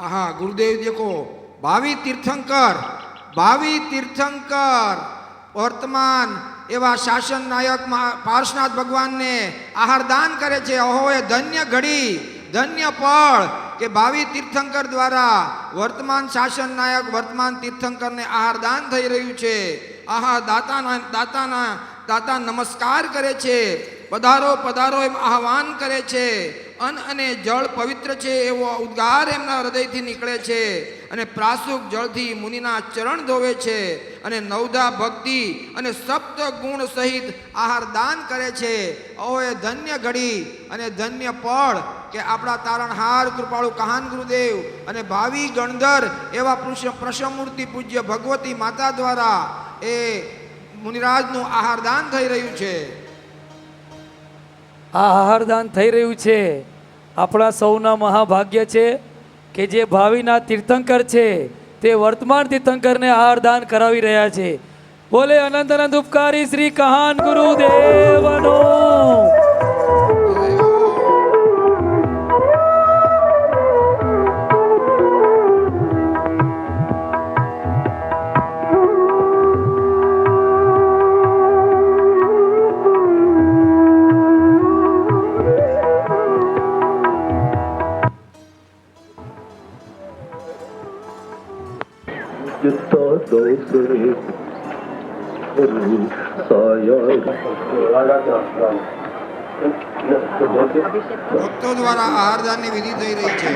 આહા ગુરુદેવ દેખો, ભાવિ તીર્થંકર વર્તમાન એવા શાસન નાયક પાર્શ્વનાથ ભગવાનને આહારદાન કરે છે. અહો એ ધન્ય ઘડી, ધન્ય પળ કે ભાવિ તીર્થંકર દ્વારા વર્તમાન શાસન નાયક વર્તમાન તીર્થંકરને આહારદાન થઈ રહ્યું છે. આહા દાતા નમસ્કાર કરે છે, પધારો પધારો એમ આહવાન કરે છે. અન્ન અને જળ પવિત્ર છે એવો ઉદ્ગાર એમના હૃદયથી નીકળે છે અને પ્રાસુક જળથી મુનિના ચરણ ધોવે છે અને નવધા ભક્તિ અને સપ્ત ગુણ સહિત આહારદાન કરે છે. ઓ એ ધન્ય ઘડી અને ધન્ય પળ કે આપણા તારણહાર કૃપાળુ કહાન ગુરુદેવ અને ભાવિ ગણધર એવા પ્રસમૂર્તિ પૂજ્ય ભગવતી માતા દ્વારા એ મુનિરાજનું આહારદાન થઈ રહ્યું છે. આ આહારદાન થઈ રહ્યું છે. આપણા સૌના મહાભાગ્ય છે કે જે ભાવિના તીર્થંકર છે તે વર્તમાન તીર્થંકરને આહારદાન કરાવી રહ્યા છે. બોલે અનંત અનંત ઉપકારી શ્રી કહાન ગુરુદેવનો. ભક્તો દ્વારા આહારદાનની વિધિ થઈ રહી છે.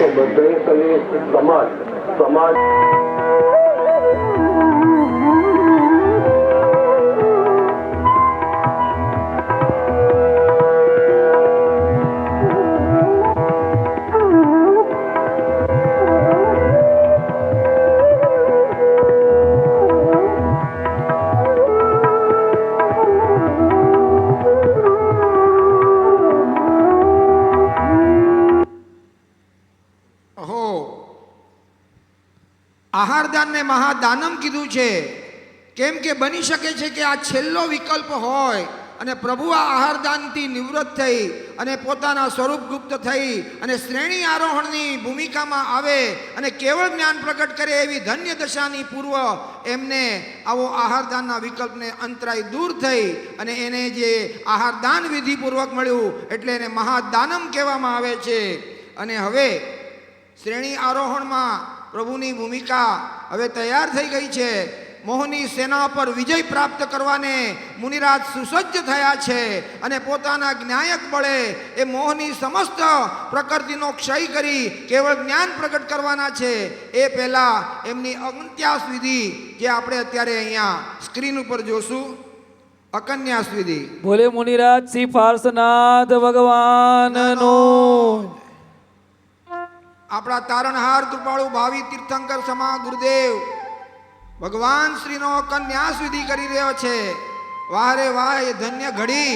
આહારદાનને મહાદાનમ કીધું છે કેમ કે બની શકે છે કે આ છેલ્લો વિકલ્પ હોય અને પ્રભુ આ આહારદાનથી નિવૃત્ત થઈ અને પોતાના સ્વરૂપ ગુપ્ત થઈ અને શ્રેણી આરોહણની ભૂમિકામાં આવે અને કેવળ જ્ઞાન પ્રગટ કરે એવી ધન્ય દશાની પૂર્વ એમને આવો આહારદાનના વિકલ્પને અંતરાય દૂર થઈ અને એને જે આહારદાન વિધિપૂર્વક મળ્યું એટલે એને મહાદાનમ કહેવામાં આવે છે. અને હવે શ્રેણી આરોહણમાં પ્રભુની ભૂમિકા હવે તૈયાર થઈ ગઈ છે. મોહની સેના પર વિજય પ્રાપ્ત કરવાને મુનિરાજ સુસજ્જ થયા છે અને પોતાના જ્ઞાયક બળે એ મોહની સમસ્ત પ્રકૃતિનો ક્ષય કરી કેવળ જ્ઞાન પ્રગટ કરવાના છે. એ પહેલા એમની અકન્યાસ વિધિ જે આપણે અત્યારે અહીંયા સ્ક્રીન ઉપર જોશું, અકન્યાસ વિધિ. બોલે મુનિરાજ શ્રી પાર્શ્વનાથ ભગવાનનો. આપણા તારણહાર કૃપાળુ ભાવિ તીર્થંકર સમા ગુરુદેવ ભગવાન શ્રીનો કન્યાસ વિધિ કરી રહ્યો છે. વાહ રે વાહ, એ ધન્ય ઘડી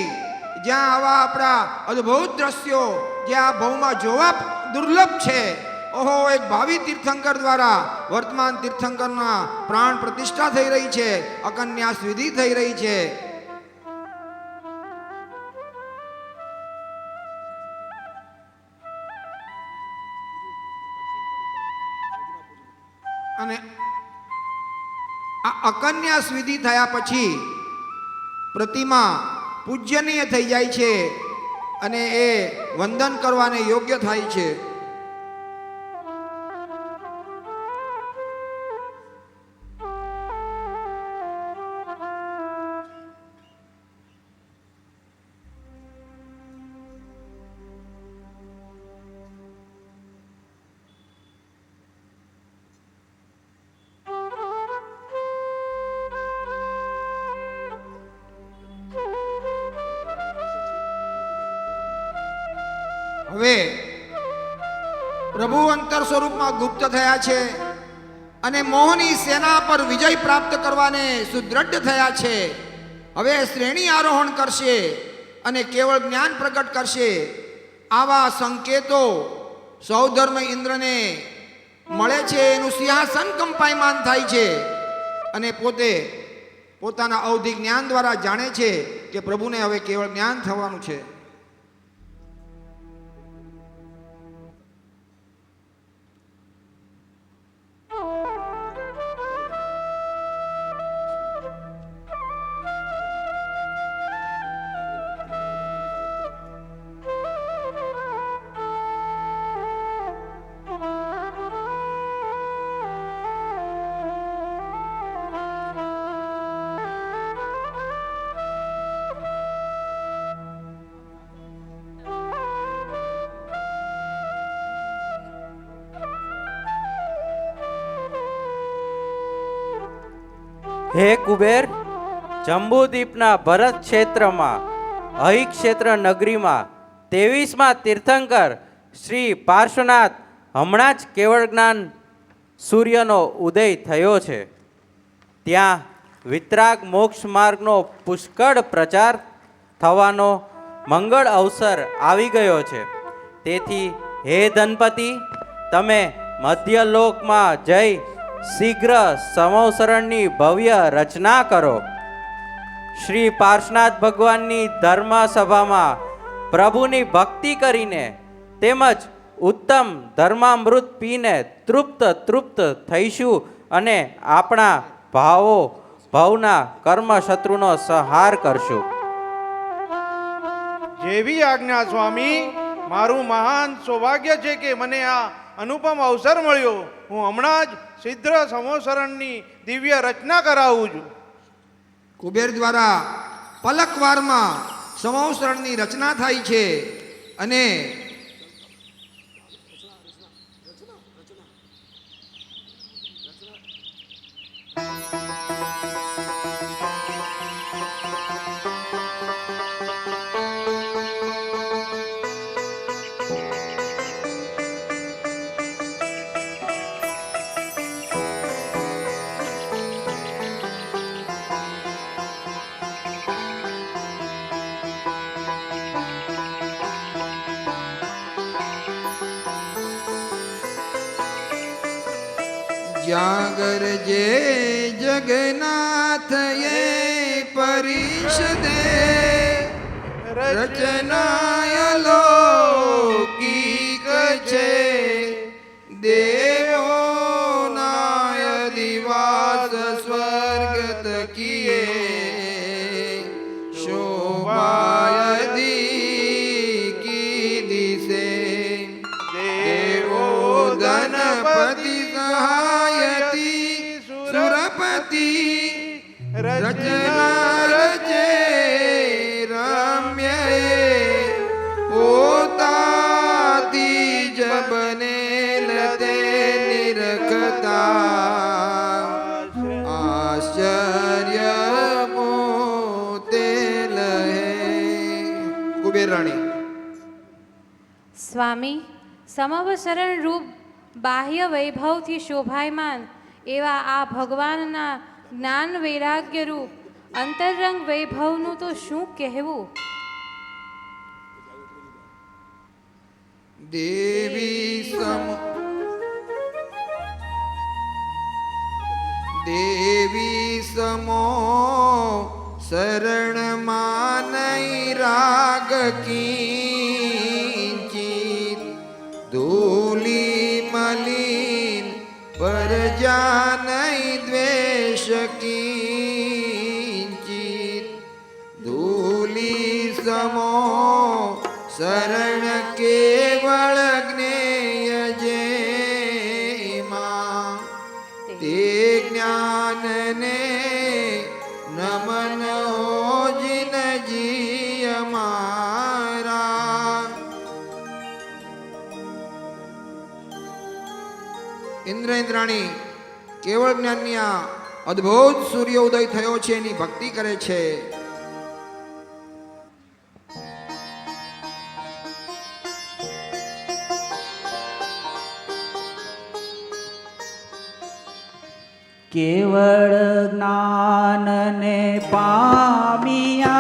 જ્યાં આવા આપણા અદ્ભુત દ્રશ્યો જે આ ભવમાં જોવા દુર્લભ છે, ઓહો, એક ભાવિ તીર્થંકર દ્વારા વર્તમાન તીર્થંકરના પ્રાણ પ્રતિષ્ઠા થઈ રહી છે, અકન્યાસ વિધિ થઈ રહી છે. અને આ અકન્યાસ વિધિ થયા પછી પ્રતિમા પૂજ્યનીય થઈ જાય છે અને એ વંદન કરવાને યોગ્ય થાય છે. હવે પ્રભુ અંતર સ્વરૂપમાં ગુપ્ત થયા છે અને મોહની સેના પર વિજય પ્રાપ્ત કરવાને સુદ્રઢ થયા છે. હવે શ્રેણી આરોહણ કરશે અને કેવળ જ્ઞાન પ્રગટ કરશે. આવા સંકેતો સૌધર્મ ઇન્દ્રને મળે છે. એનું સિંહાસન કંપાયમાન થાય છે અને પોતે પોતાના અવધિ જ્ઞાન દ્વારા જાણે છે કે પ્રભુને હવે કેવળ જ્ઞાન થવાનું છે. હે કુબેર, જંબુદ્વીપના ભરત ક્ષેત્રમાં અહી ક્ષેત્ર નગરીમાં 23મા તીર્થંકર શ્રી પાર્શ્વનાથ હમણાં જ કેવળ જ્ઞાન સૂર્યનો ઉદય થયો છે. ત્યાં વિતરાગ મોક્ષ માર્ગનો પુષ્કળ પ્રચાર થવાનો મંગળ અવસર આવી ગયો છે. તેથી હે ધનપતિ, તમે મધ્યલોકમાં જઈ શીઘ્ર સંવત્સરણની ભવ્ય રચના કરો. શ્રી પાર્શ્વનાથ ભગવાનની ધર્મ સભામાં પ્રભુની ભક્તિ કરીને તેમજ ઉત્તમ ધર્મામૃત પીને તૃપ્ત થઈશું અને આપણા ભવના કર્મ શત્રુનો સંહાર કરશું. જેવી આજ્ઞા સ્વામી. મારું મહાન સૌભાગ્ય છે કે મને આ અનુપમ અવસર મળ્યો. હું હમણાં જ શીઘ્ર સંવત્સરણની દિવ્ય રચના કરાવું છું. કુબેર દ્વારા પલકવારમાં સંવત્સરણની રચના થાય છે અને જાગરજે જગન્નાથ એ પરિષદે રચનાય લૌકિક છે. દેવોનાય દિવાસ સ્વર્ગ તકીએ શોભાય દીકી દિશે. દેવો ધનપતિ સહાયતી સુરપતિ રચના રચે રમ્ય પોતાતી જ બનેલ તે નિરખતા આશ્ચર્ય મોતે લહે. કુબેર રાણી. સ્વામી, સમવસરણ રૂપ બાહ્ય વૈભવથી શોભાયમાન એવા આ ભગવાનના જ્ઞાન વૈરાગ્ય રૂપ અંતરંગ વૈભવનું તો શું કહેવું. દેવી સમો શરણમાં નહીં રાગ કિંચિત ધૂલી મલિન પરજા નહીં દ્વેષ કિંચિત ધૂલી સમો શરણ કેવળ જ્ઞેય જેમાં તે જ્ઞાનને નમન હોજિન જી અમારા. ઇન્દ્ર ઇન્દ્રાણી કેવળ જ્ઞાનની આ અદ્ભુત સૂર્યોદય થયો છે એની ભક્તિ કરે છે. કેવળ જ્ઞાનને પામ્યા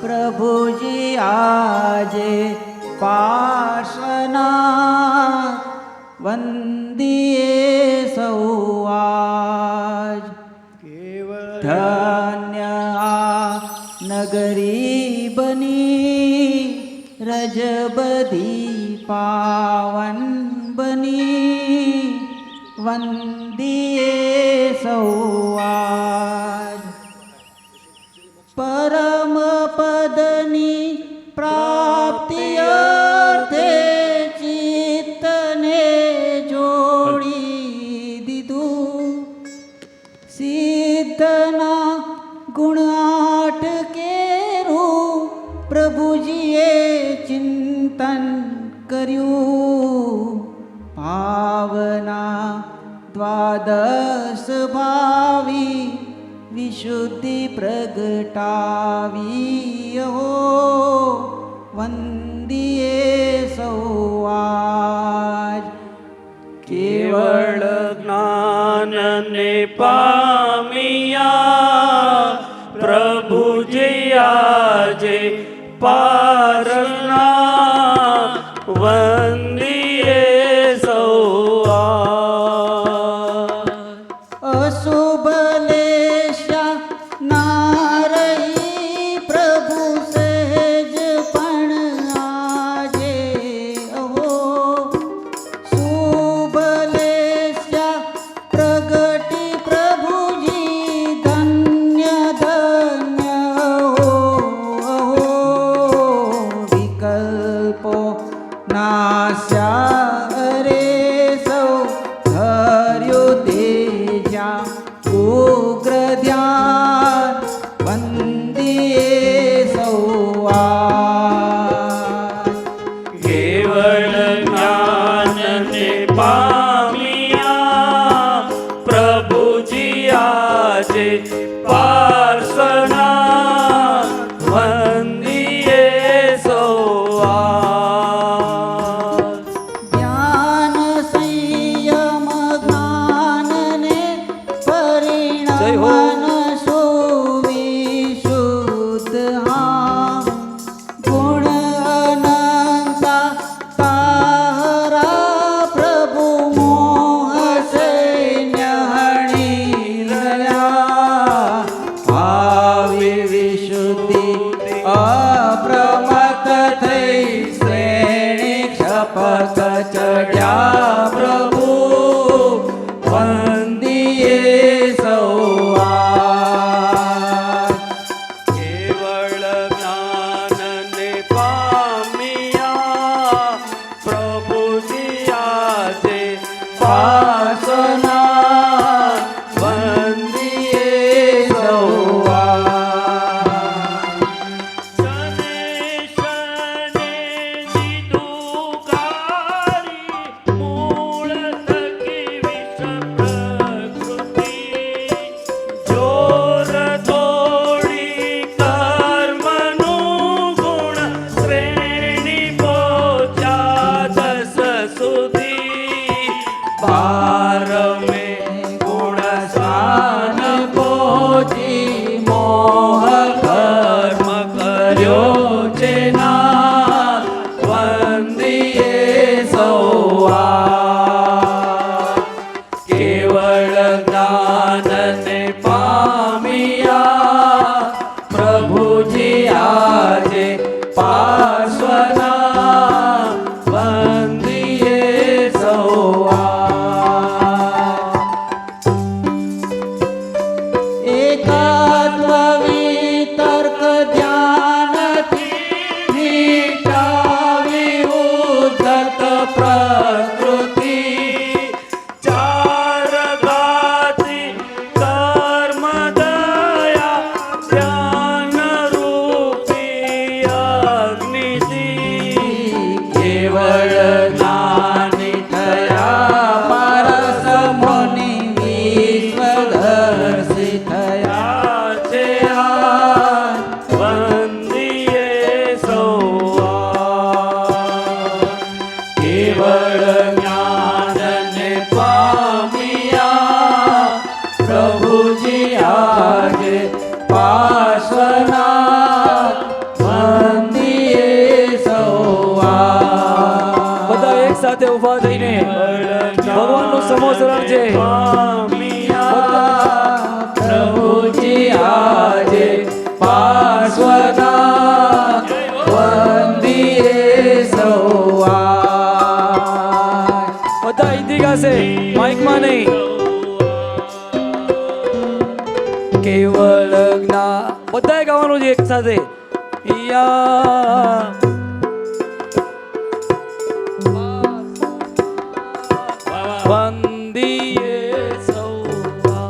પ્રભુજી આજે પાર્શ્વના વંદીએ સૌ આજ. ધન્ય આ નગરી બની રજબધી પાવન બની વંદીએ સૌ આજ. પરમ પદની પ્રાપ્તિ અર્થે ચિત્તને જોડી દીધું. સિદ્ધના ગુણ આઠ કેરું પ્રભુજીએ ચિંતન કર્યું. ભાવના દ્વાદશ ભાવી વિશુદ્ધિ પ્રગટાવી હો વંદીએ સૌ આજ. કેવળ જ્ઞાનને પામ્યા પ્રભુજી આજે પારના વંદીએ સૌ આજ. અશુભ લેશા ના રહી પ્રભુ સહેજ પણ આજે અહો. શુભ લેશા પ્રગટી પ્રભુજી ધન્ય ધન્ય હો અહો. વિકલ્પો નાસ્યા રે સૌ ધર્યું તેજા ઉગ્ર ધ્યાન વંદીએ સૌ આજ. કેવળ જ્ઞાનને પામ્યા પ્રભુજી આજે પાર્શ્વના વંદીએ સૌ આજ. જ્ઞાન સંયમ જ્ઞાનને પરિણામન સુવિશુદ્ધ હા. ગુણ અનંતા તારા પ્રભુ મોહ સૈન્ય હણી રહ્યા. આવી વિશુદ્ધિ અપ્રમત થઈ શ્રેણી ક્ષપક ચડ્યા પ્રભુ વંદીએ સૌ આજ. કેવળ જ્ઞાનને પામ્યા પ્રભુજી આજે પાસના વંદીએ સૌ આજ. શને દીધું કારી મૂળ થકી વિષ પ્રકૃતિ. જોર તોડી કર્મનું ગુણ શ્રેણી પહોંચ્યા દસ સુધી. પારમે ગુણ સ્નાન પહોંચી મોહ કર્મ કર્યો છે ના વંદીએ સાથે ઊભા થઈને ભગવાનનું સમોસરણ છે. પ્રભુજી આજે પાર્શ્વના વંદીએ સૌઆ. બધા હિન્દી ગાશે, માઇકમાં નહીં. કેવળ જ્ઞાન બધાએ ગાવાનું છે એક સાથે. યા વંદીએ સૌઆ.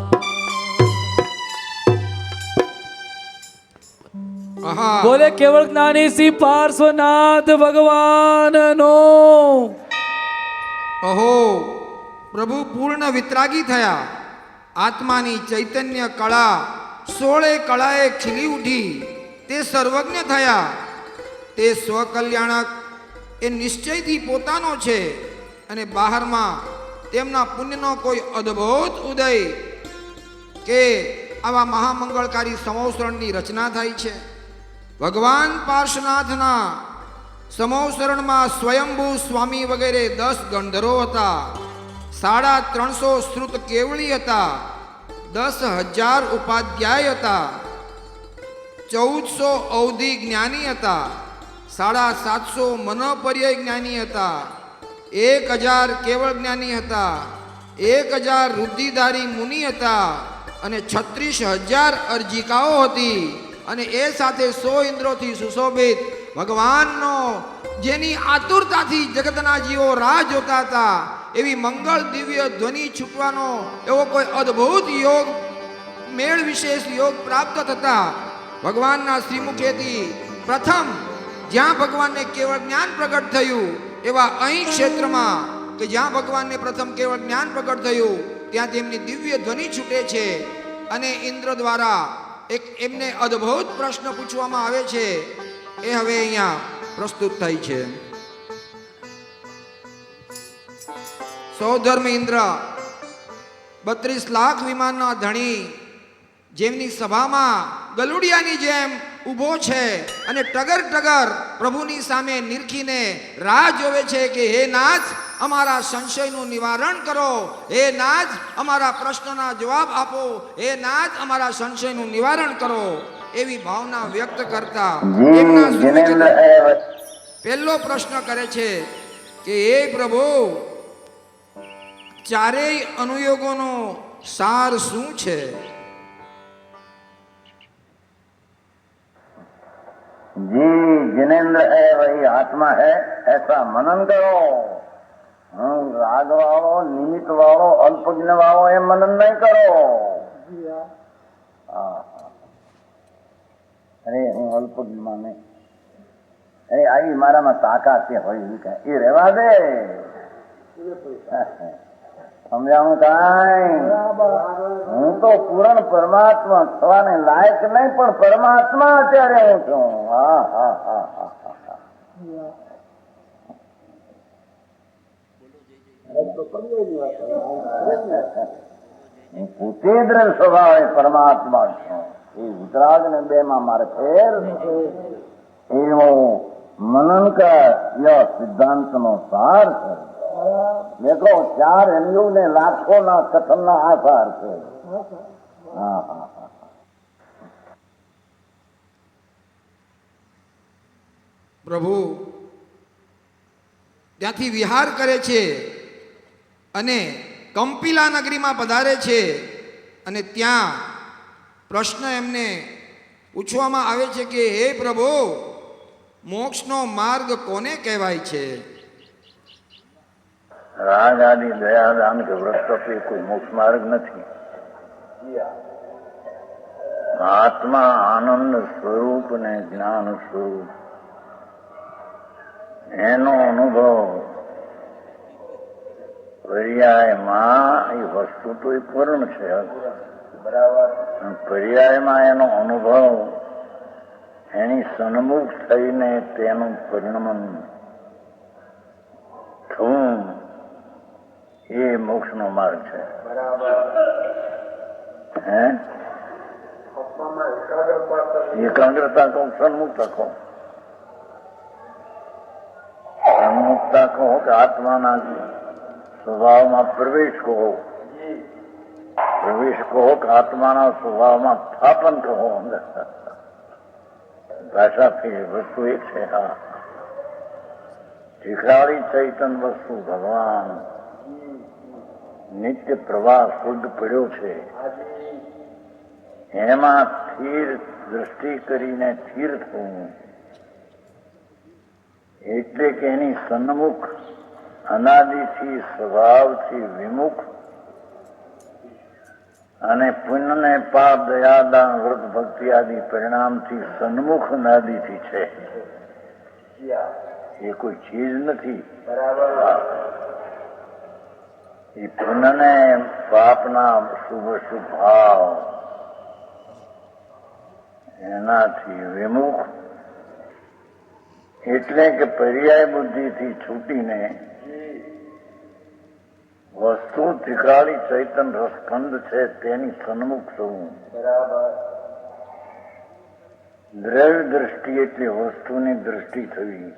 આહા બોલે કેવળ જ્ઞાની શ્રી પાર્શ્વનાથ ભગવાનનો. અહો પ્રભુ પૂર્ણ વિતરાગી થયા. આત્માની ચૈતન્ય કળા 16 કળાએ ખીલી ઉઠી. તે સર્વજ્ઞ થયા. તે સ્વકલ્યાણક એ નિશ્ચયથી પોતાનો છે અને બહારમાં તેમના પુણ્યનો કોઈ અદ્ભુત ઉદય કે આવા મહામંગળકારી સંવત્સરણની રચના થાય છે. ભગવાન પાર્શ્વનાથના સંવત્સરણમાં સ્વયંભૂ સ્વામી વગેરે 10 ગણધરો હતા. 350 શ્રુત કેવળી હતા. 10,000 ઉપાધ્યાય હતા. 1400 અવધિ જ્ઞાની હતા. 750 મનોપર્યય જ્ઞાની હતા. 1000 કેવળ જ્ઞાની હતા. 1000 રુદ્ધિધારી મુનિ હતા અને 36,000 અર્જિકાઓ હતી. અને એ સાથે 100 ઇન્દ્રોથી સુશોભિત ભગવાનનો જેની આતુરતાથી જગતના જીવો રાહ જોતા હતા એવી મંગળ દિવ્ય ધ્વનિ છૂટવાનો એવો કોઈ અદ્ભુત યોગ મેળ વિશેષ યોગ પ્રાપ્ત થતા ભગવાનના શ્રીમુખેથી પ્રથમ જ્યાં ભગવાનને કેવળ જ્ઞાન પ્રગટ થયું એવા અહીં ક્ષેત્રમાં કે જ્યાં ભગવાનને પ્રથમ કેવળ જ્ઞાન પ્રગટ થયું ત્યાં તેમની દિવ્ય ધ્વનિ છૂટે છે. અને ઇન્દ્ર દ્વારા એક એમને અદ્ભુત પ્રશ્ન પૂછવામાં આવે છે. એ હવે અહીંયા પ્રસ્તુત થઈ છે. સૌધર્મ ઇન્દ્ર 32 લાખ વિમાનના ધણી જેમની સભામાં ગલુડિયાની જેમ ઊભો છે અને ટગર ટગર પ્રભુની સામે નિરખીને રાહ જોવે છે કે હે નાથ અમારા સંશયનું નિવારણ કરો. હે નાથ અમારા પ્રશ્નના જવાબ આપો. હે નાથ અમારા સંશયનું નિવારણ કરો. એવી ભાવના વ્યક્ત કરતા એમના પહેલો પ્રશ્ન કરે છે કે હે પ્રભુ ચારેય અનુયોગોનો સાર શું છે? जी जिनेन्द्र है वही आत्मा है ऐसा मनन करो. राग वालो निमित्त वालो अल्पज्ञ वालो ये मनन नहीं करो. अरे હું અલ્પજ્ઞ માને અરે આવી મારામાં તાકાત છે હોય એ રહેવા દે. સમજાવું કાંઈ? હું તો પૂર્ણ પરમાત્મા થવાને લાયક નહીં પણ પરમાત્મા અત્યારે હું છું. હા હા હા હા હા. હું પોતે દ્રઢ સ્વભાવે પરમાત્મા છું. એ વિતરાગ ને 2 માં મારે ફેર એવો મનન કર ય સિદ્ધાંત નો સાર છે. देखो 4 हिंदू ने लाखों ना कथन ना आसार છે. હા હા હા. પ્રભુ ત્યાંથી વિહાર કરે છે અને કંપિલા નગરીમાં પધારે છે અને ત્યાં પ્રશ્ન એમને પૂછવામાં આવે છે કે હે પ્રભુ મોક્ષનો માર્ગ કોને કહેવાય છે? રાગ આદિ દયાદાન કે વ્રત એ કોઈ મોક્ષ માર્ગ નથી. આત્મા આનંદ સ્વરૂપ ને જ્ઞાન સ્વરૂપ એનો અનુભવ પર્યાયમાં એ વસ્તુ તો એ પૂર્ણ છે બરાબર. પર્યાયમાં એનો અનુભવ એની સન્મુખ થઈને તેનું પરિણમન થવું એ મોક્ષનો માર્ગ છે. હે એકાગ્રતા કહો સન્મુખતા કહો. સન્મુખતા કહો કે આત્માના સ્વભાવમાં પ્રવેશ કહો, પ્રવેશ કહો કે આત્માના સ્વભાવમાં સ્થાપન કહો. ભાષાથી વસ્તુ એક છે. હા, શીખરાળી ચૈતન વસ્તુ ભગવાન નિત્ય પ્રવાહ શુદ્ધ પડ્યો છે. એમાં સ્થિર દ્રષ્ટિ કરીને સ્થિર થવું એટલે કે એની સન્મુખ અનાદિથી સ્વભાવથી વિમુખ અને પુણ્ય ને પાપ દયાદાન વ્રત ભક્તિ આદિ પરિણામથી સન્મુખ અનાદિથી છે. એ કોઈ ચીજ નથી. એ પુણ્ય ને પાપના શુભ શુભ ભાવ એનાથી વિમુખ એટલે કે પર્યાય બુદ્ધિથી છૂટીને વસ્તુ ત્રિકાળી ચૈતન રસખંડ છે તેની સન્મુખ થવું. દ્રવ્ય દ્રષ્ટિ એટલે વસ્તુની દ્રષ્ટિ થવી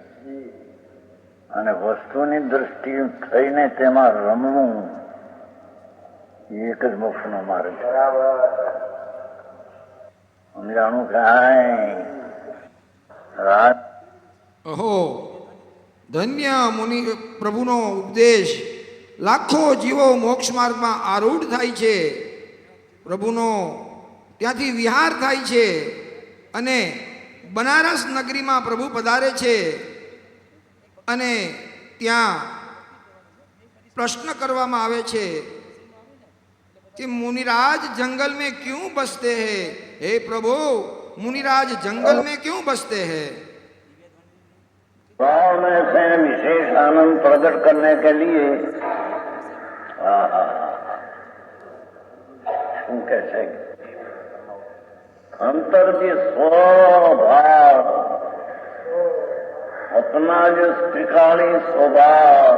અને વસ્તુની દ્રષ્ટિ થઈને તેમાં રમવું એક જ મોક્ષનો માર્ગ. સમજાણું કાંઈ અહો ધન્ય મુનિ પ્રભુનો ઉપદેશ. લાખો જીવો મોક્ષ માર્ગમાં આરૂઢ થાય છે, પ્રભુનો ત્યાંથી વિહાર થાય છે અને બનારસ નગરીમાં પ્રભુ પધારે છે અને ત્યાં પ્રશ્ન કરવામાં આવે છે कि मुनिराज जंगल में क्यों बसते हैं? हे प्रभु, मुनिराज जंगल में क्यों बसते हैं? भाव में से विशेष आनंद प्रकट करने के लिए कैसे अंतर के स्वभाव अपना जो त्रिकाली स्वभाव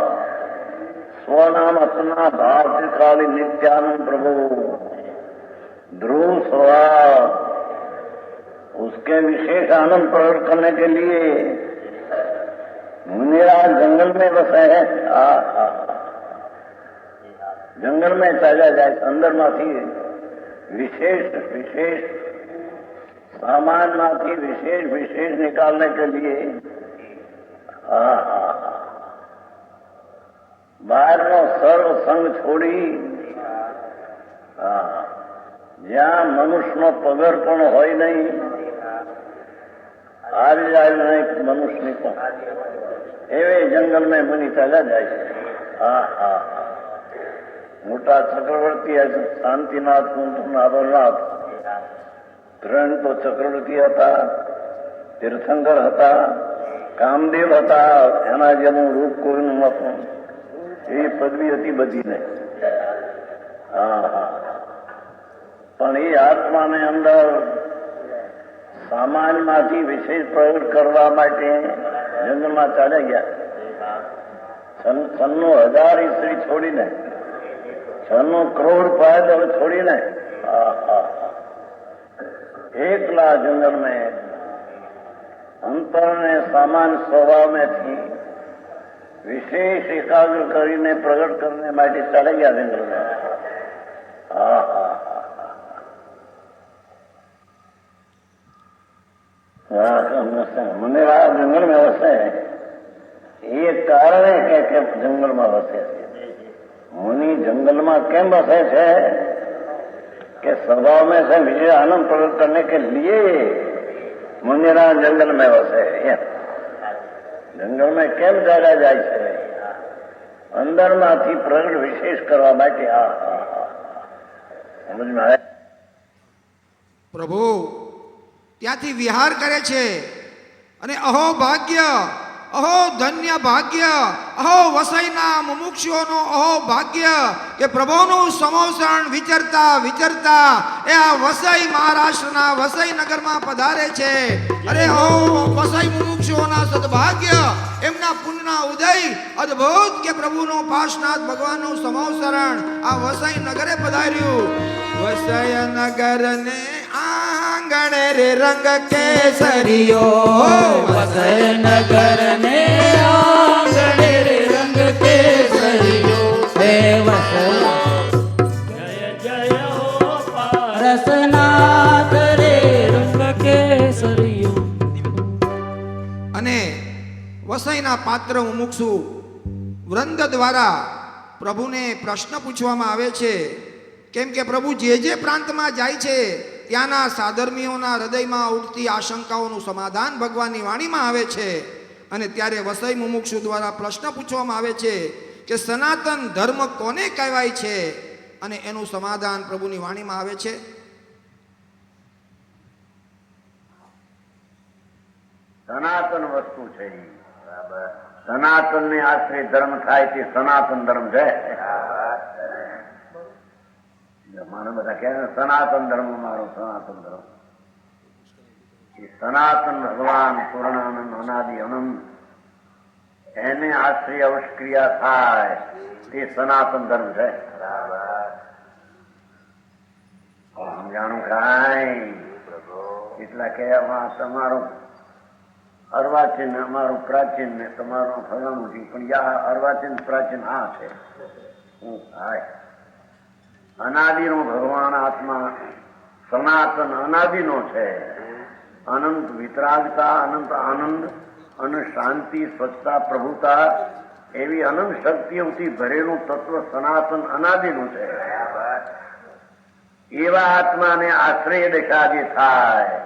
स्वनाम अपना भाव त्रिकाली नित्यानंद प्रभु ध्रुव स्वभाव उसके विशेष आनंद प्रकट करने के लिए मुनिराज जंगल में बसे है. जंगल में चला जाए अंदर माथी विशेष विशेष सामान माथी विशेष विशेष निकालने के लिए બહારનો સર્વ સંગ છોડી જ્યાં મનુષ્યનો પગર પણ હોય નહીં, હારી જાય નહીં મનુષ્યની પણ, એવે જંગલ में મુનિ ચાલ્યા જાય છે. મોટા ચક્રવર્તી શાંતિનાથ કુંતનાથ અમરનાથ ત્રણ તો ચક્રવર્તી હતા, તીર્થંકર હતા, કામદેવ હતા. એના જેવું રૂપ કોઈનું નહોતું. એ પદવી હતી બધીને. પણ એ આત્માને અંદર સામાનમાંથી વિશેષ પ્રયોગ કરવા માટે જંગલમાં ચાલ્યા ગયા. છન્નું હજાર ઈસરી છોડીને, છન્નું કરોડ પાયદળ છોડીને એકલા જંગલ में अंतर ने सामान स्वभाव में थी विशेष एकाग्र કરીને પ્રગટ કરને માટે ચાલી ગયા જંગલ में. મને આ જંગલ में વસે એ કારણે કે જંગલમાં વસે છે. મુનિ જંગલમાં કેમ વસે છે કે स्वभाव में से विशेष आनंद प्रकट करने के लिए मुनिराज जंगल में वसे. જંગલ में કેમ ચાલ્યા જાય છે? અંદરમાંથી પ્રગટ વિશેષ કરવા માટે. સમજમાં આવે? પ્રભુ ત્યાંથી વિહાર કરે છે અને અહો ભાગ્ય, અહો ધન્ય ભાગ્ય, અહો વસઈના મુમુક્ષુઓનો અહો ભાગ્ય કે પ્રભુનું સમોસણ વિચરતા વિચરતા એ આ વસઈ મહારાષ્ટ્રના વસઈ નગરમાં પધારે છે. અરે હો વસઈ મુમુક્ષુઓના સદભાગ્ય, એમના પુણ્યના ઉદય અદ્ભુત કે પ્રભુનો પાશનાથ ભગવાનનું સમોસરણ આ વસઈ નગરે પધાર્યું. વસય નગરને આંગણે રે રંગ કેસરીઓ, વસઈ નગર ને આંગણે રે વસઈના પાત્ર મુમુક્ષુ વૃંદ દ્વારા પ્રભુને પ્રશ્ન પૂછવામાં આવે છે, કેમ કે પ્રભુ જે પ્રાંતમાં જાય છે ત્યાંના સાધર્મીઓના હૃદયમાં ઉઠતી આશંકાઓનું સમાધાન ભગવાનની વાણીમાં આવે છે. અને ત્યારે વસઈ મુમુક્ષુ દ્વારા પ્રશ્ન પૂછવામાં આવે છે કે સનાતન ધર્મ કોને કહેવાય છે, અને એનું સમાધાન પ્રભુની વાણીમાં આવે છે. સનાતન વસ્તુ છે. સનાતન ને આશ્રય ધર્મ થાય તે સનાતન ધર્મ છે. મારે બધા કહે સનાતન ધર્મ મારો સનાતન ધર્મ. એ સનાતન ભગવાન પૂર્ણાનંદ અનાદિ અનંત એને આશ્રય અવશ્ક્રિયા થાય તે સનાતન ધર્મ છે. સમજાણું કાંઈ એટલા કે તમારું અર્વાચીન અમારું પ્રાચીન ને તમારું ફલાણું છે, પણ અર્વાચીન પ્રાચીન આ છે. હું થાય અનાદિનો ભગવાન આત્મા સનાતન અનાદિનો છે. અનંત વિતરાગતા, અનંત આનંદ અને શાંતિ, સ્વચ્છતા, પ્રભુતા એવી અનંત શક્તિઓથી ભરેલું તત્વ સનાતન અનાદિનું છે. એવા આત્માને આશ્રય દશા જે થાય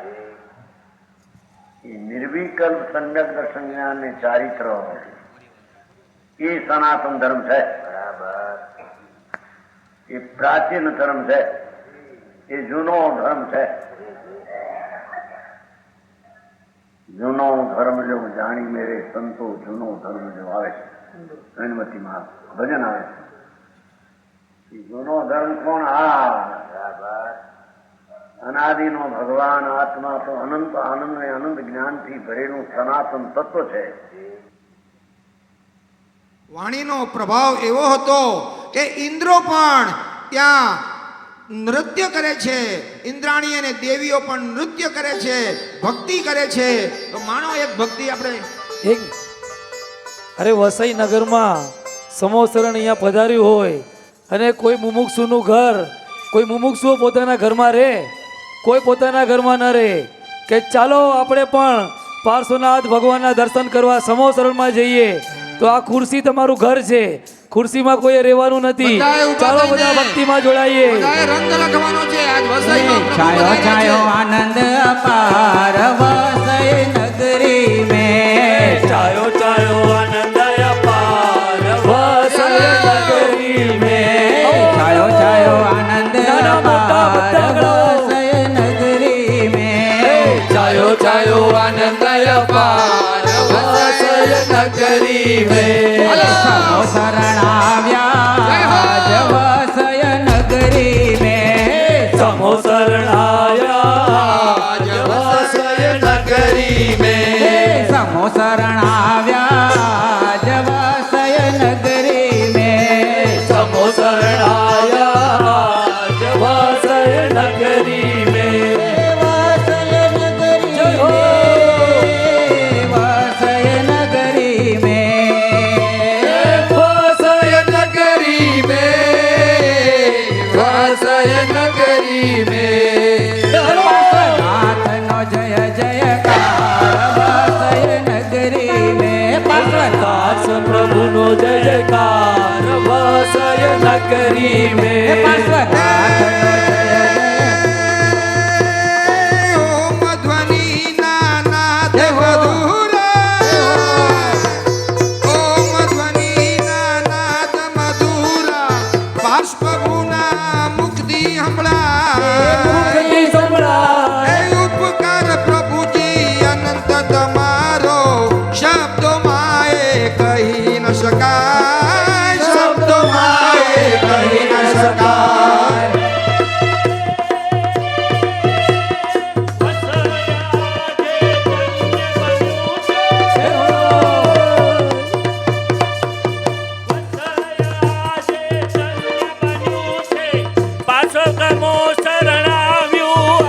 એ નિર્વિકલ્પ સમ્યક દર્શન જ્ઞાન ને ચારિત્ર એ સનાતન ધર્મ છે. એ પ્રાચીન ધર્મ છે. એ જૂનો ધર્મ છે. જૂનો ધર્મ જો જાણી મેરે સંતો જૂનો ધર્મ જો આવે છે ગણપતિમાં ભજન આવે છે. જૂનો ધર્મ કોણ? આ અનાદિનો ભગવાન આત્મા તો અનંત આનંદ ને અનંત જ્ઞાનથી ભરેલું સનાતન તત્વ છે. વાણીનો પ્રભાવ એવો હતો કે ઇન્દ્રો પણ ત્યાં નૃત્ય કરે છે, ઇન્દ્રાણી અને દેવીઓ પણ નૃત્ય કરે છે, ભક્તિ કરે છે. તો માનો એક ભક્તિ આપણે એક અરે વસઈ નગરમાં સમોસરણ અહીંયા પધાર્યું હોય અને કોઈ મુમુક્ષુનું ઘર, કોઈ મુમુક્ષુઓ પોતાના ઘરમાં રહે, કોઈ પોતાના ઘરમાં ન રહે, કે ચાલો આપણે પણ પાર્શ્વનાથ ભગવાનના દર્શન કરવા સમોસરણમાં જઈએ, તો આ ખુરશી તમારું ઘર છે, ખુરશીમાં કોઈ રહેવાનું નથી. ચાલો બધા ભક્તિમાં જોડાઈએ. બધાએ રંગ લખવાનો છે આજ વસઈમાં. છાયો છાયો આનંદ અપાર વસઈ નગરી મેં. ચાયો ચાયો આનંદ અપાર વસઈ નગરી મેં. છાયો છાયો આનંદ અપાર વસઈ નગરી મેં. ચાયો ચાયો આનંદ અપાર વસઈ નગરી મેં. શરણ આવ્યા વસય નગરી મેં. સમો શરણાયા વસઈ નગરી મેં. સમો શરણ આવ્યા વસય નગરી મેં. સમો શરણાયા વસઈ નગરી મેં. વસય નગરી મેં. વસય નગરી મેં. વસય નગરી મેં. નાથનો જય જયકાર વસય નગરી મેં. દાસ પ્રભુનો જય જયકાર વસય નગરી મેં. ઓમ ધ્વનિના નાદ મધુરા, ઓમ ધ્વનિના નાદ મધુરા, બાષ્પભૂના મુક્તિ મુક્તિ સંભળાય. એ ઉપકાર પ્રભુજી અનંત તમારો શબ્દોમાં એ કહી ન શકાય, શબ્દોમાં એ કહી ન શકાય. પાછો કમો શરણાવ્યું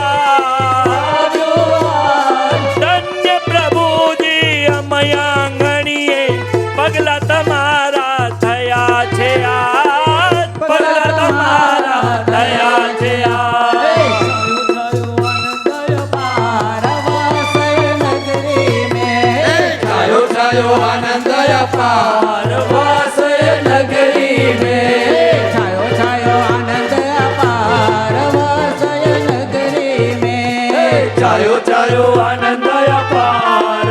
ધન્ય પ્રભુજી અમયાંગણીએ પગલા તમારા થયા છે આ, પગલા તમારા થયા છે આ. આનંદ અપાર વસય નગરી મેં. ચાયો ચાયો આનંદ આનંદ અપાર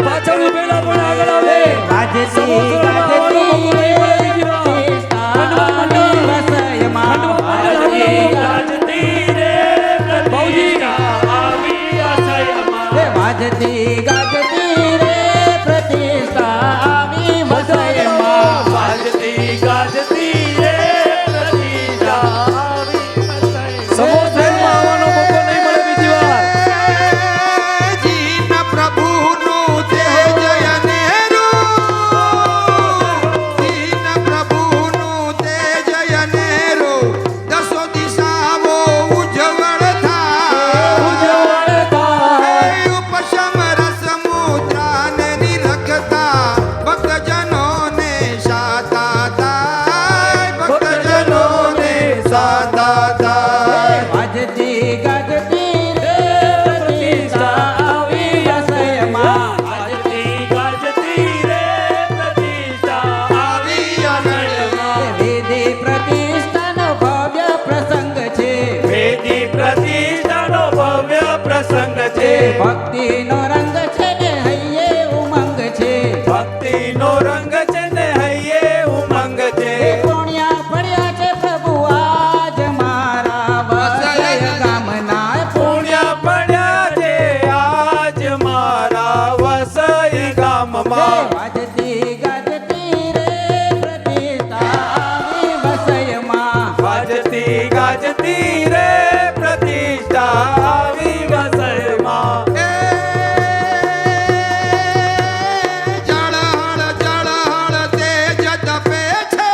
પાછળ ઉભેલા પણ આગળ આવે. વાજતી સમોસરમાં આવવાનો મોકો નહીં મળે બીજી વાર. પ્રતિષ્ઠાની વસયમાં વાજતી ગાજતી રે પ્રતિષ્ઠા આવી આશયમાં. વાજતી ગાજતી રે પ્રતિષ્ઠા આવી વસયમાં વાજતી ગાજતી રે પ્રતિષ્ઠા આવી આશયમાં. સમોસરમાં આવવાનો મોકો નહીં મળે બીજી વાર. જીન પ્રભુનું તેજ અનેરું, જીન પ્રભુનું તેજ અનેરું, દસો દિશાઓ ઉજ્જવળ થાય. ઉપશમ રસ મુદ્રાને નિરખતા ભક્તજનોને સાતા થાય, ભક્તજનોને સાતા થાય. વાજતી ગાજતી રે પ્રતિષ્ઠા આવી વસયમાં વાજતી ગાજતી રે પ્રતિષ્ઠા આવી આનંદમાં. વેદી પ્રતિષ્ઠાનો ભવ્ય પ્રસંગ છે, વેદી પ્રતિષ્ઠાનો ભવ્ય પ્રસંગ છે. ભક્તિનો રંગ છે ને હૈયે ઉમંગ છે. ભક્તિનો રંગ છે ને હૈયે ઉમંગ છે. પુણ્યા પડ્યા છે પ્રભુ આજ મારા વસય ગામના પુણ્ય પડ્યા છે આજ મારા વસઈ ગામમાં. વાજતી ગાજતી રે પ્રતિષ્ઠા આવી વસયમાં વાજતી ગાજતી રે પ્રતિષ્ઠા આવી વસઈમાં. જળહળ જળહળ તેજ તપે છે,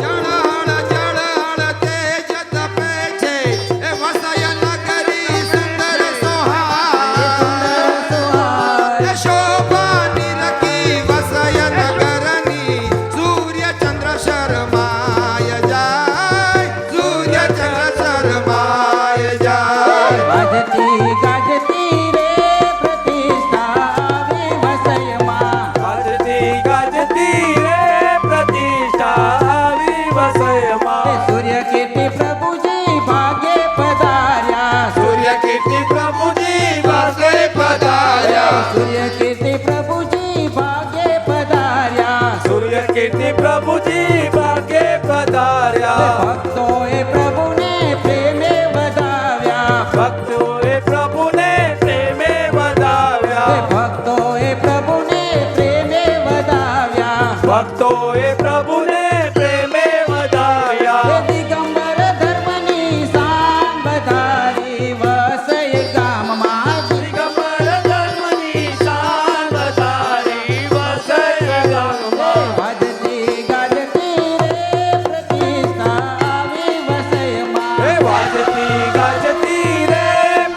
જળહળ જળહળ તેજ તપે છે, એ વસય નગરી સુંદર સોહાય. એ શોભા નિરખી વસય નગરની, સૂર્ય ચંદ્ર શરમાય જાય, સૂર્ય ચંદ્ર શરમાય જાય. વાજતી ગાજતી રે પ્રતિષ્ઠા આવી વસયમાં વાજતી ગાજતી રે પ્રતિષ્ઠા આવી વસઈમાં. સૂર્ય કીર્તિ પ્રભુજી ભાગે પધાર્યા, સૂર્ય કીર્તિ પ્રભુજી વાસે પધાર્યા. સૂર્ય કીર્તિ પ્રભુજી ભાગે પધાર્યા. સૂર્ય કીર્તિ પ્રભુજી ભાગે પધાર્યા. ભક્તોએ પ્રભુને પ્રેમે વધાવ્યા, ભક્તોએ પ્રભુને પ્રેમે વધાવ્યા. ભક્તોએ પ્રભુને પ્રેમે વધાવ્યા. ભક્તોએ પ્રભુને પ્રેમે વધાવ્યા. દિગંબર ધર્મની શાન વધારી વસય ગામમાં દિગંબર ધર્મની શાન વધારી વસઈ ગામમાં. વાજતી ગાજતી રે પ્રતિષ્ઠા આવી વસયમાં હે વાજતી ગાજતી રે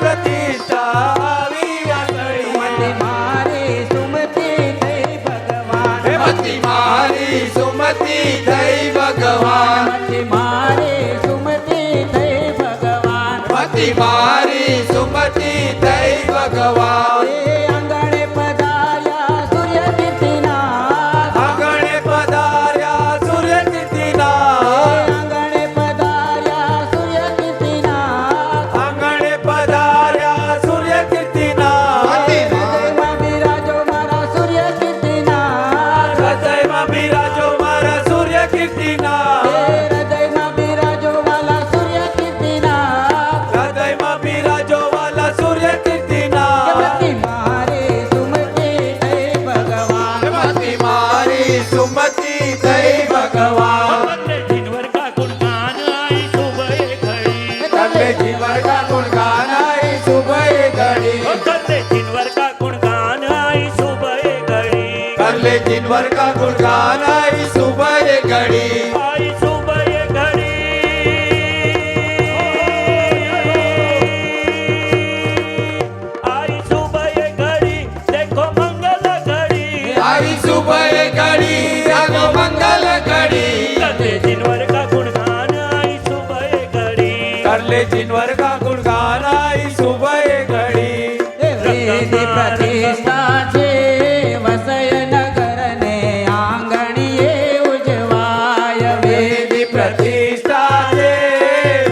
પ્રતિષ્ઠા આવી વસઈમાં. મારી સુમતિ થઈ ભગવાન, હે મતી મારી સુમતિ થઈ ભગવાન. મારી સુમતિ થઈ ભગવાન. મતી મારી સુમતિ થઈ ભગવાન. એ આંગણે પધાર્યા સૂર્ય કીર્તિનાથ, આંગણે પધાર્યા સૂર્ય કીર્તિનાથ. આંગણે પધાર્યા સૂર્ય કીર્તિનાથ. આંગણે પધાર્યા સૂર્ય કીર્તિનાથ. હૃદયમાં બિરાજો મારા સૂર્ય કીર્તિનાથ, હૃદયમાં બિરાજો મારા સૂર્ય કીર્તિનાથ. હૃદયમાં બિરાજો વાલા સૂર્ય કીર્તિનાથ. હૃદયમાં બિરાજો વાલા સૂર્ય કીર્તિનાથ. મતી મારી સુમતિ થઈ ભગવાન, મતી મારી સુમતિ થઈ ભગવાન. તને જીવન કા ગુણગાન આઈ સુબહ ઘડી. કરલે જીવન કા ગુણગાન આઈ સુબહ ઘડી. કરલે જીવન કા ગુણગાન આઈ સુબહ ઘડી. આઈ સુબહ ઘડી. આઈ સુબહ ઘડી દેખો મંગલ ઘડી. આઈ સુબહ ઘડી દેખો મંગલ ઘડી. કરલે જીવન કા ગુણગાન આઈ સુબહ ઘડી. કરલે જીવન કા ગુણગાન આઈ સુબહ ઘડી. વેદી પ્રતિષ્ઠા છે વસય નગરને આંગણીએ ઉજવાય. વેદી પ્રતિષ્ઠા છે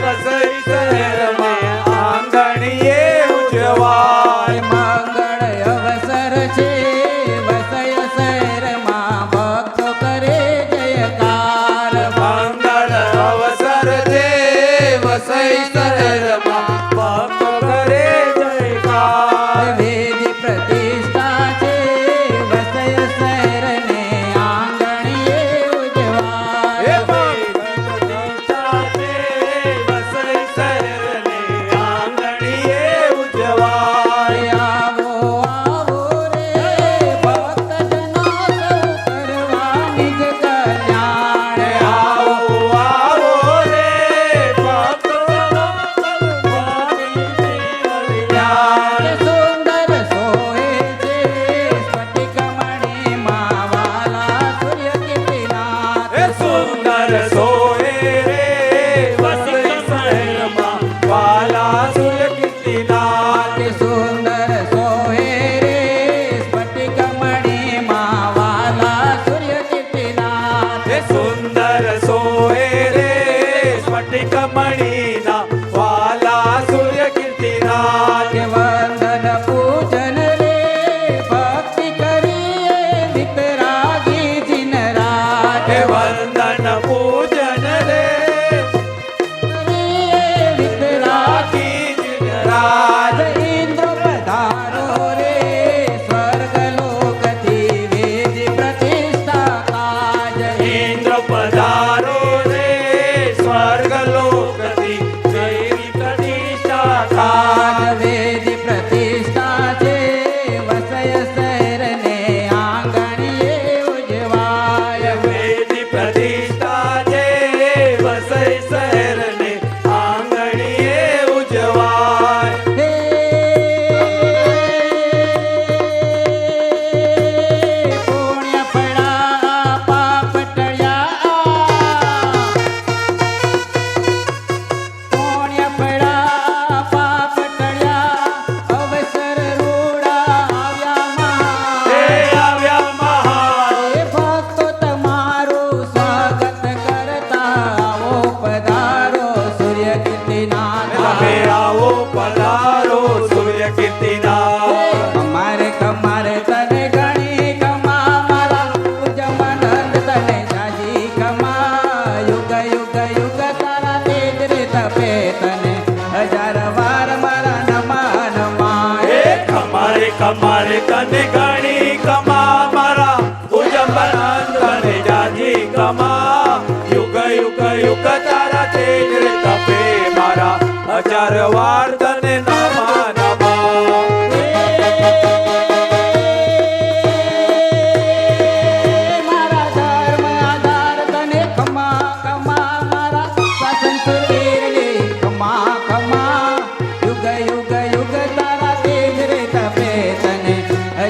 વસઈ શહેરમાં આંગણીએ શિરોમણીના વાલા સૂર્ય કીર્તિનાથ. કે વંદન પૂજન રે ભક્તિ કરીએ વિતરાગી જીન રાજ. હે વંદન પૂજન રે કરીએ વિતરાગી જીન રાજ. ઇન્દ્ર પધારો રે સ્વર્ગ લોકથી વેદ પ્રતિષ્ઠા કાજ. ઇન્દ્ર પધારો રે સ્વર્ગ લોકથી દેવી પ્રતિષ્ઠા કાજ કાજ. વેદ પ્રતિષ્ઠા છે વસય શહેરને આંગણીએ ઉજવાય. વેદી પ્રતિષ્ઠા છે વસઈ શહેરને આંગણીએ ઉજવાય. હે પુણ્ય પડા પાપ ટળ્યા. પુણ્ય પડા પાપ ટળ્યા અવસર રૂડા આવ્યા હે મહા. આવ્યા મહાન. હે ભક્તો તમારું સ્વાગત કરતા આવો પધારો સૂર્ય કીર્તિનાથ. તમે આવો પધારો સૂર્ય કીર્તિનાથ. કમારે કમારે તને ગણી કમા મારા પૂજમાનંદ તને જાજી કમા. યુગ યુગ યુગ તારા તેજ રે તપે તને હજાર વાર મારા નમા નમા. હે કમારે કમારે તને ગણી કમા મારા ભુજંબનંદ તને જાજી કમા. યુગ યુગ યુગ તારા તેજ રે તપે મારા હજાર વાર તને નમા નમા. મારા ધર્મ આધાર તને ખમા ખમા મારા શાસન સુરવીરને ખમા ખમા. યુગ યુગ યુગ તારા તેજ રે તપે તને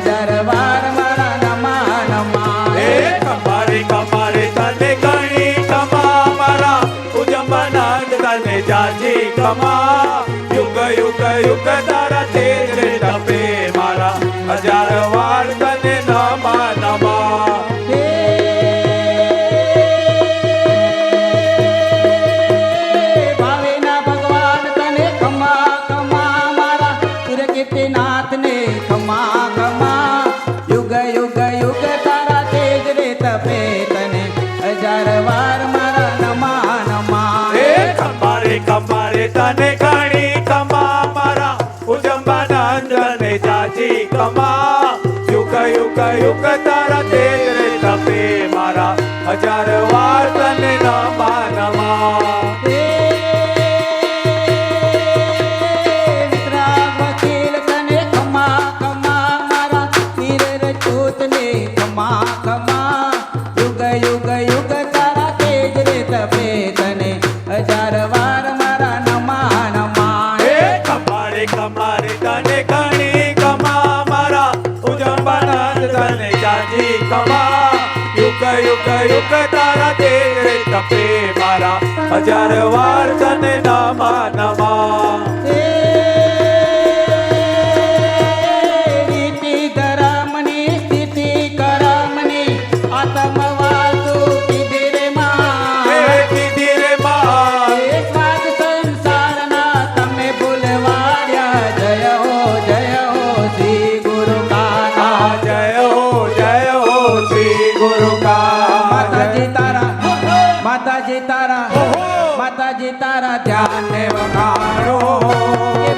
હજાર વાર મારા નમા નમા. હે કમારે કમારે તને ગણી કમા મારા ભુજંબનંદ તને જાજી કમા. યુગ યુગ યુગ તારા તેજ રે તપે મારા હજાર વાર તને નમા નમા. હે ભાવેના ભગવાન તને ખમા ખમા મારા સૂર્ય કીર્તિનાથને ખમા ખમા. યુગ યુગ યુગ તારા તેજ રે તપે તને હજાર વાર મારા નમા નમા. હે કમારે કમારે તને ગણી કમા મારા ભુજંબનંદ તને જાજી કમા. યુગ યુગ યુગ તારા તેજ રે તપે મારા હજાર વાર તને નમા નમા. વિતરાગ વકીલ તને ખમા ખમા મારા તીર રચૂતને ખમા ખમા. યુગ યુગ યુગ તારા તેજ રે તપે તને હજાર વાર મારા નમા નમા. હે કમારે કમારે તને ગણી કમા મારા ભુજંબનંદ તને જાજી કમા. યુગ યુગ યુગ તારા તેજ રે તપે મારા હજાર વાર તને નમા નમા. રીતિ ધર્મની સ્થિતિ કરમની આત્મવાસુ કીધી રે માં. હે કીધી રે માં. એ સ્વાદ સંસારના તમે ભૂલવાડ્યા. જય હો શ્રી ગુરુ કાના. જય હો શ્રી ગુરુ માતાજી કા. તારા માતાજી તારા માતાજી તારા ધ્યાનને વખાણો.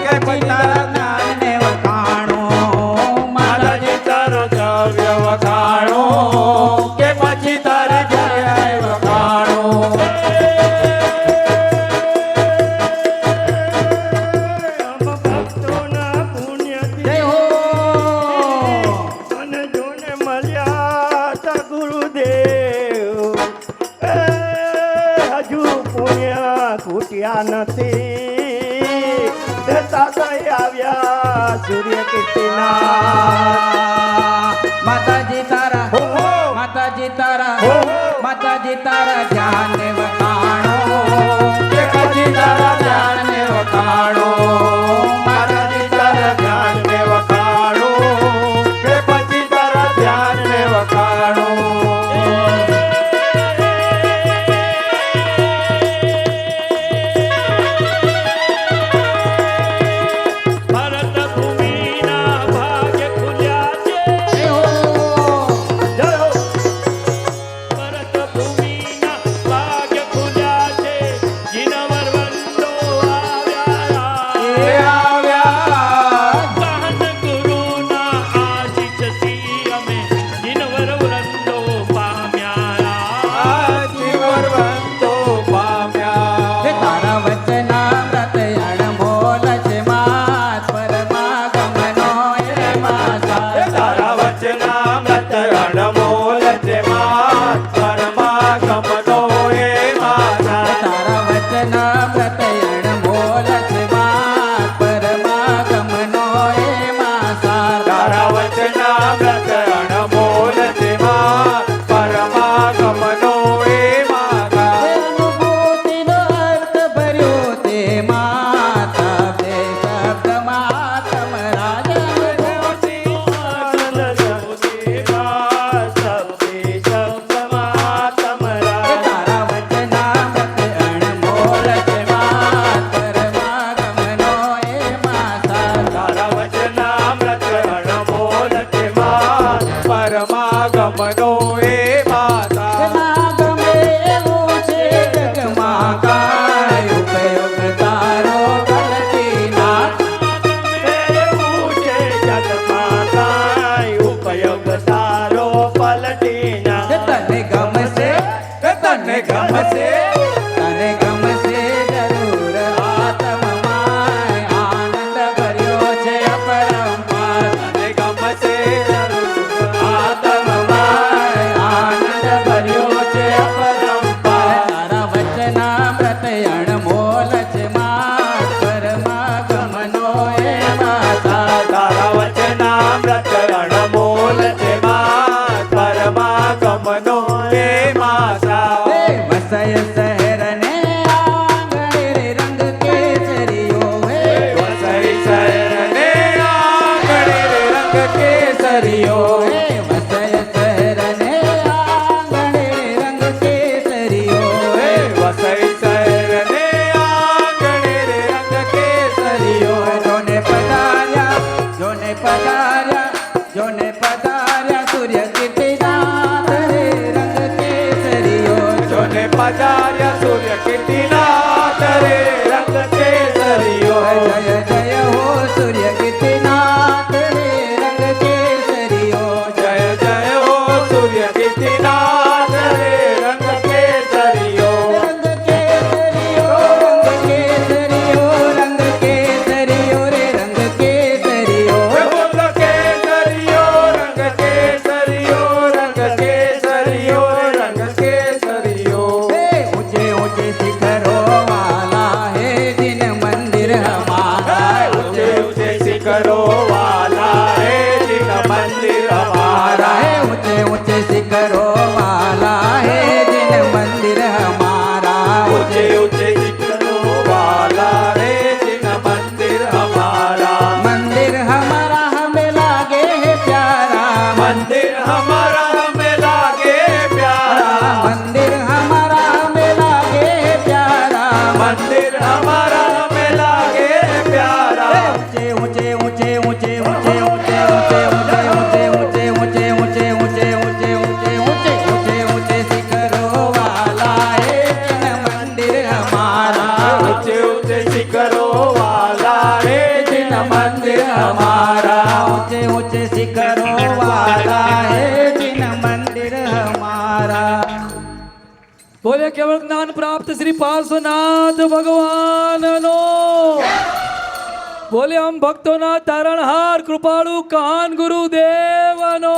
કે પછી તારા જ્ઞાનને વખાણો. માતાજી તારો દ્રવ્ય વખાણો કે પછી તારી જય વખાણો. ભક્તોના પુણ્યથી જય હો મને જોને મળ્યા તા ગુરુદેવ. એ હજુ પુણ્ય ખૂટ્યા નથી. દાદા આવ્યા સૂર્ય કીર્તિનાથ. માતાજી તારા માતાજી તારા માતાજી તારા ધ્યાનને વખાણો. કે પછી તારા ધ્યાનને વખાણો. માતાજી તારા ધ્યાનને વખાણો કે પછી તારા ધ્યાનને વખાણો. તને ગમશે જરૂર આત્મમાં આનંદ ભર્યો છે અપરંપાર તને ગમશે જરૂર આત્મમાં આનંદ ભર્યો છે અપરંપાર તારા વચનામૃત અણમોલ છે માં પરમાગમનો એ માતા તારા વચનામૃત અણમોલ છે માં પરમાગમનો એ માતા વસય શહેર ને આંગણે રે રંગ કેસરીઓ હે વસઈ શહેર ને આંગણે રે રંગ કેસરીઓ હે વસય શહેર ને આંગણે રે રંગ કેસરીઓ હે વસઈ શહેર ને આંગણે રે રંગ કેસરીઓ જોને પધાર્યા સૂર્ય કીર્તિનાથ રે રંગ કેસરીઓ જોને પધાર્યા સૂર્ય કીર્તિનાથ રે રંગ કેસરીઓ જય જય હો સૂર્ય કીર્તિનાથ રે રંગ કેસરીઓ જય જય હો સૂર્ય કીર્તિનાથ રે રંગ કેસરીઓ રંગ કેસરીઓ રંગ કેસરીઓ રે રંગ કેસરીઓ બોલો કેસરીઓ રંગ કેસરીઓ રંગ કેસરીઓ રંગ કેસરીઓ ऊंचे ऊंचे शिखरों वाला है जिन मंदिर हमारा ऊंचे ऊंचे शिखरों वाला है जिन मंदिर हमारा है ऊंचे ऊंचे शिखरों वाला है जिन मंदिर हमारा ऊंचे ऊंचे शिखरों वाला है जिन मंदिर हमारा मंदिर हमारा हमें लागे है प्यारा मंदिर हमारा हमें लागे प्यारा मंदिर हमारा हमें लागे है प्यारा मंदिर हमारा हमें लागे प्यारा ऊंचे ऊंचे ऊंचे ऊंचे ऊंचे ऊंचे ऊंचे ऊंचे ऊंचे ऊंचे ऊंचे ऊंचे ऊंचे ऊंचे ऊंचे ऊंचे ऊंचे शिखरों वाला है जिन मंदिर हमारा ऊंचे ऊंचे शिखरों वाला है जिन मंदिर हमारा ऊंचे ऊंचे शिखरों वाला है जिन मंदिर हमारा બોલે કેવળ જ્ઞાન પ્રાપ્ત શ્રી પાર્શ્વનાથ ભગવાનનો બોલે આમ ભક્તોના તારણહાર કૃપાળુ કાન ગુરુદેવનો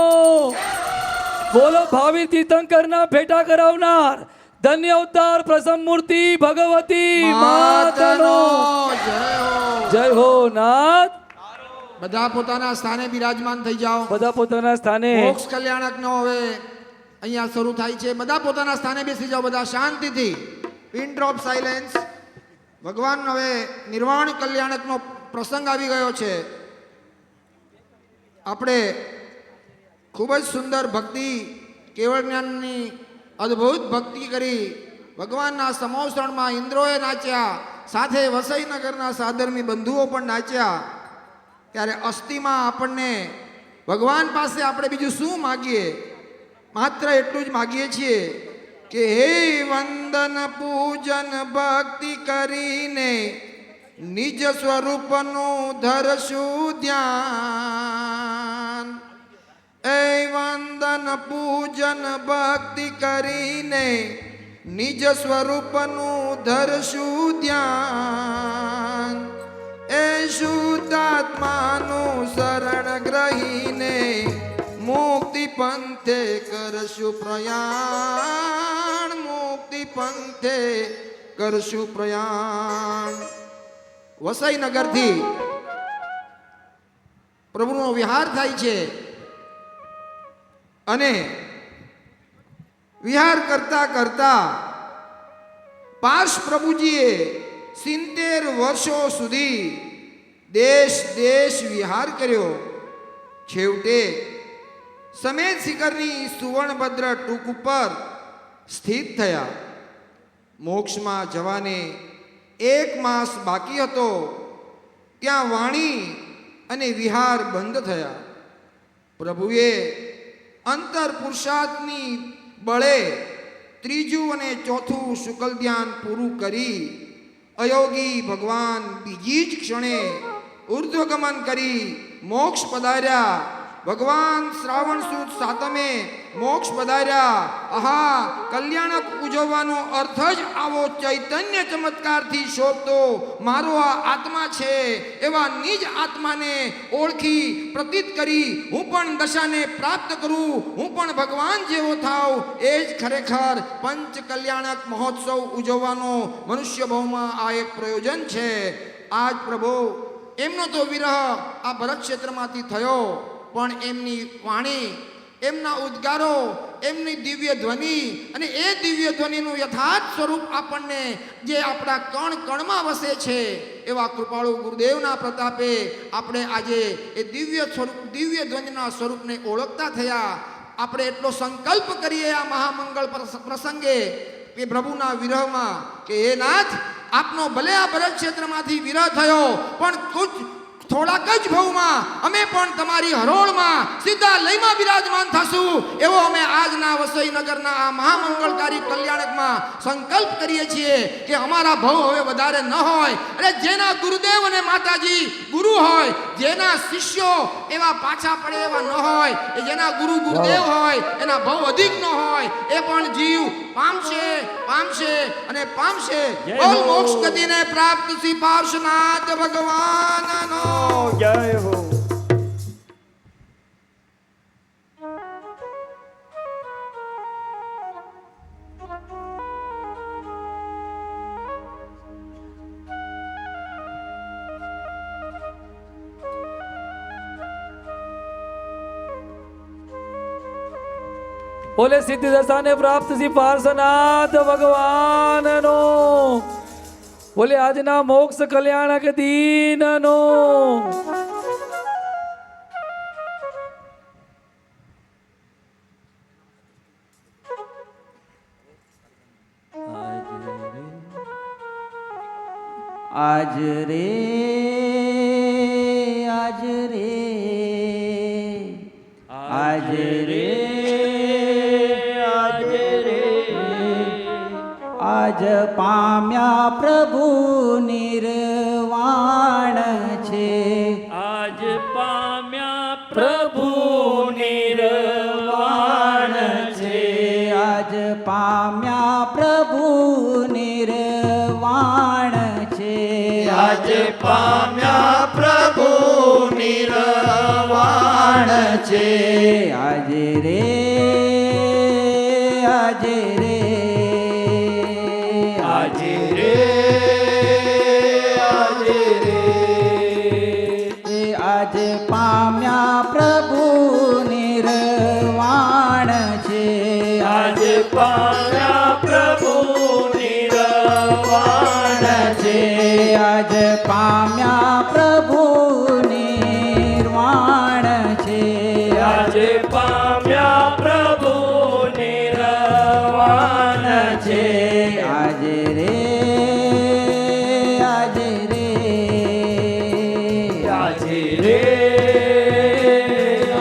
બોલો ભાવિ તીર્થંકરના ભેટા કરાવનાર ધન્ય અવતાર પ્રસન્ન મૂર્તિ ભગવતી માતનો જય હો નાથ બધા પોતાના સ્થાને બિરાજમાન થઈ જાઓ બધા પોતાના સ્થાને મોક્ષ કલ્યાણકનો હવે અહીંયા શરૂ થાય છે બધા પોતાના સ્થાને બેસી જાઓ બધા શાંતિથી પિન ડ્રોપ સાયલેન્સ ભગવાન હવે નિર્વાણ કલ્યાણકનો પ્રસંગ આવી ગયો છે આપણે ખૂબ જ સુંદર ભક્તિ કેવળ જ્ઞાનની અદ્ભુત ભક્તિ કરી ભગવાનના સમોસણમાં ઇન્દ્રોએ નાચ્યા સાથે વસઈનગરના સાધર્મી બંધુઓ પણ નાચ્યા ત્યારે અસ્થિમાં આપણને ભગવાન પાસે આપણે બીજું શું માગીએ માત્ર એટલું જ માગીએ છીએ કે હે વંદન પૂજન ભક્તિ કરીને નિજ સ્વરૂપનું ધરશું ધ્યાન એ વંદન પૂજન ભક્તિ કરીને નિજ સ્વરૂપનું ધરશું ધ્યાન એ શુદ્ધાત્માનું શરણ ગ્રહીને મુક્તિ પંથે કરશું પ્રયાણ મુક્તિ પંથે કરશું પ્રયાણ વસઈનગરથી પ્રભુનો વિહાર થાય છે અને વિહાર કરતા કરતા પાર્શ પ્રભુજીએ 70 વર્ષો સુધી દેશ દેશ વિહાર કર્યો છેવટે સમેત શિખરની સુવર્ણભદ્ર ટૂંક ઉપર સ્થિત થયા મોક્ષમાં જવાને 1 માસ બાકી હતો ત્યાં વાણી અને વિહાર બંધ થયા પ્રભુએ અંતર પુરુષાર્થની બળે ત્રીજું અને ચોથું શુકલ ધ્યાન પૂરું કરી અયોગી ભગવાન બીજી જ ક્ષણે ઉર્ધ્વગમન કરી મોક્ષ પધાર્યા ભગવાન શ્રાવણ સુદ સાતમે મોક્ષ પધાર્યા. આહા, કલ્યાણક ઉજવવાનો અર્થ જ આવો ચૈતન્ય ચમત્કારથી શોભતો મારો આ આત્મા છે એવા નિજ આત્માને ઓળખી પ્રતીત કરી હું પણ દશાને પ્રાપ્ત કરું, હું પણ ભગવાન જેવો થાવ, એ જ ખરેખર પંચ કલ્યાણક મહોત્સવ ઉજવવાનો મનુષ્ય ભાવમાં આ એક પ્રયોજન છે. આજ પ્રભુ એમનો તો વિરહ આ ભરત ક્ષેત્રમાંથી થયો, પણ એમની વાણી, એમના ઉદ્ગારો, એમની દિવ્ય ધ્વનિ અને એ દિવ્ય ધ્વનિનું યથાર્થ સ્વરૂપ આપણને જે આપણા કણ કણમાં વસે છે એવા કૃપાળુ ગુરુદેવના પ્રતાપે આપણે આજે એ દિવ્ય સ્વરૂપ, દિવ્ય ધ્વનિના સ્વરૂપને ઓળખતા થયા. આપણે એટલો સંકલ્પ કરીએ આ મહામંગળ પ્રસંગે એ પ્રભુના વિરહમાં કે હે નાથ, આપનો ભલે આ ભરત ક્ષેત્રમાંથી વિરહ થયો, પણ થોડાક જ ભાવમાં અમે પણ તમારી હરોળમાં સીધા લયમાં બિરાજમાન થશું એવો અમે આજના વસઈનગરના આ મહામંગળકારી કલ્યાણકમાં સંકલ્પ કરીએ છીએ કે અમારા ભાવ હવે વધારે ન હોય. અને જેના ગુરુદેવ અને માતાજી ગુરુ હોય, જેના શિષ્યો એવા પાછા પડે એવા ન હોય, એ જેના ગુરુ ગુરુદેવ હોય એના ભાવ અધિક ન હોય, એ પણ જીવ પામશે, પામશે અને પામશે. બોલ મોક્ષ ગતિને પ્રાપ્ત શ્રી પાર્શ્વનાથ ભગવાનનો જય હો. બોલે સિદ્ધિ દશાને પ્રાપ્ત શ્રી પાર્શ્વનાથ ભગવાનનો. બોલે આજના મોક્ષ કલ્યાણક દીનનો. આજ રે આજ રે આજ રે આજ રે આજ પામ્યા પ્રભુ નિર્વાણ છે. આજ પામ્યા પ્રભુ નિર્વાણ છે. આજ પામ્યા પ્રભુ નિર્વાણ છે. આજ પામ્યા પ્રભુ નિર્વાણ છે. આજે રે આજે રે આજે રે આજે રે આજ પામ્યા પ્રભુ નિર્વાણ છે. આજ પામ્યા પ્રભુ નિર્વાણ છે. આજ પામ્યા પ્રભુ નિર્વાણ છે. આજે પામ્યા પ્રભુ નિર્વાણ છે. આજે રે આજે રે આજે રે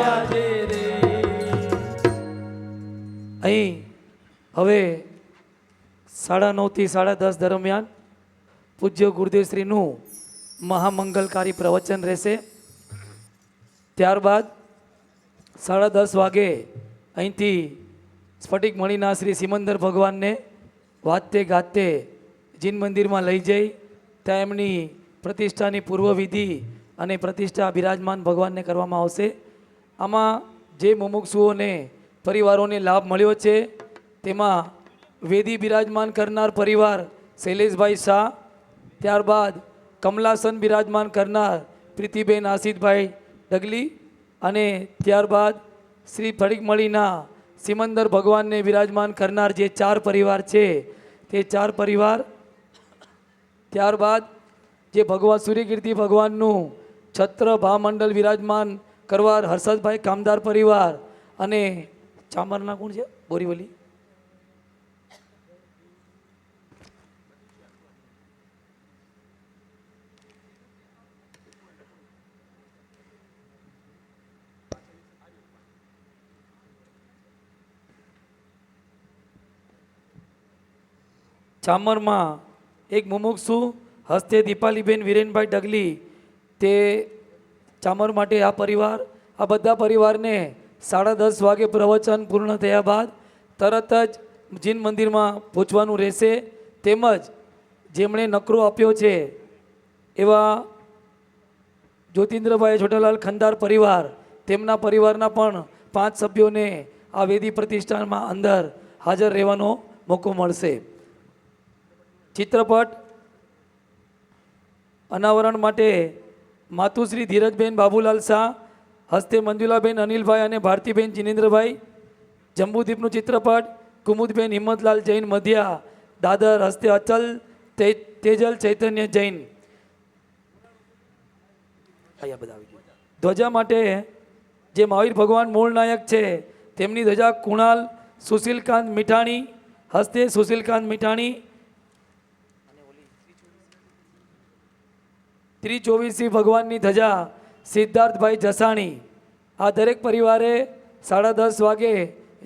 આજે રે. અહીં હવે 9:30 થી 10:30 દરમિયાન પૂજ્ય ગુરુદેવશ્રીનું મહામંગલકારી પ્રવચન રહેશે. ત્યારબાદ 10:30 વાગે અહીંથી સ્ફટિક મણીના શ્રી સિમંદર ભગવાનને વાતે ગાતે જીન મંદિરમાં લઈ જઈ ત્યાં એમની પ્રતિષ્ઠાની પૂર્વ વિધિ અને પ્રતિષ્ઠા બિરાજમાન ભગવાનને કરવામાં આવશે. આમાં જે મુમુક્ષુઓને પરિવારોને લાભ મળ્યો છે તેમાં વેદી બિરાજમાન કરનાર પરિવાર શૈલેષભાઈ શાહ, ત્યારબાદ કમલાસન બિરાજમાન કરનાર પ્રીતિબેન આશિષભાઈ ડગલી અને ત્યારબાદ શ્રી ફળિકમળીના સિમંદર ભગવાનને બિરાજમાન કરનાર જે 4 પરિવાર છે તે 4 પરિવાર, ત્યારબાદ જે ભગવાન સૂર્યકીર્તિ ભગવાનનું છત્ર ભામંડળ બિરાજમાન કરવાર હર્ષદભાઈ કામદાર પરિવાર અને ચામરના કોણ છે બોરીવલી ચામરમાં એક મુમુક્ષુ હસ્તે દીપાલીબેન વિરેનભાઈ ડગલી તે ચામર માટે આ પરિવાર, આ બધા પરિવારને 10:30 વાગે પ્રવચન પૂર્ણ થયા બાદ તરત જ જીન મંદિરમાં પહોંચવાનું રહેશે. તેમજ જેમણે નકરો આપ્યો છે એવા જ્યોતિન્દ્રભાઈ છોટાલાલ ખંદાર પરિવાર, તેમના પરિવારના પણ 5 સભ્યોને આ વેદી પ્રતિષ્ઠાનમાં અંદર હાજર રહેવાનો મોકો મળશે. ચિત્રપટ અનાવરણ માટે માતુશ્રી ધીરજબેન બાબુલાલ શાહ, હસ્તે મંજુલાબેન અનિલભાઈ અને ભારતીબેન જિનેન્દ્રભાઈ. જંબુદીપનું ચિત્રપટ કુમુદબેન હિંમતલાલ જૈન મધ્યા, દાદર, હસ્તે અચલ તેજલ ચૈતન્ય જૈન. ધ્વજા માટે જે મહાવીર ભગવાન મૂળ નાયક છે તેમની ધ્વજા કુણાલ સુશીલકાંત મીઠાણી, હસ્તે સુશીલકાંત મીઠાણી. 324 ભગવાનની ધજા સિદ્ધાર્થભાઈ જસાણી. આ દરેક પરિવારે 10:30 વાગે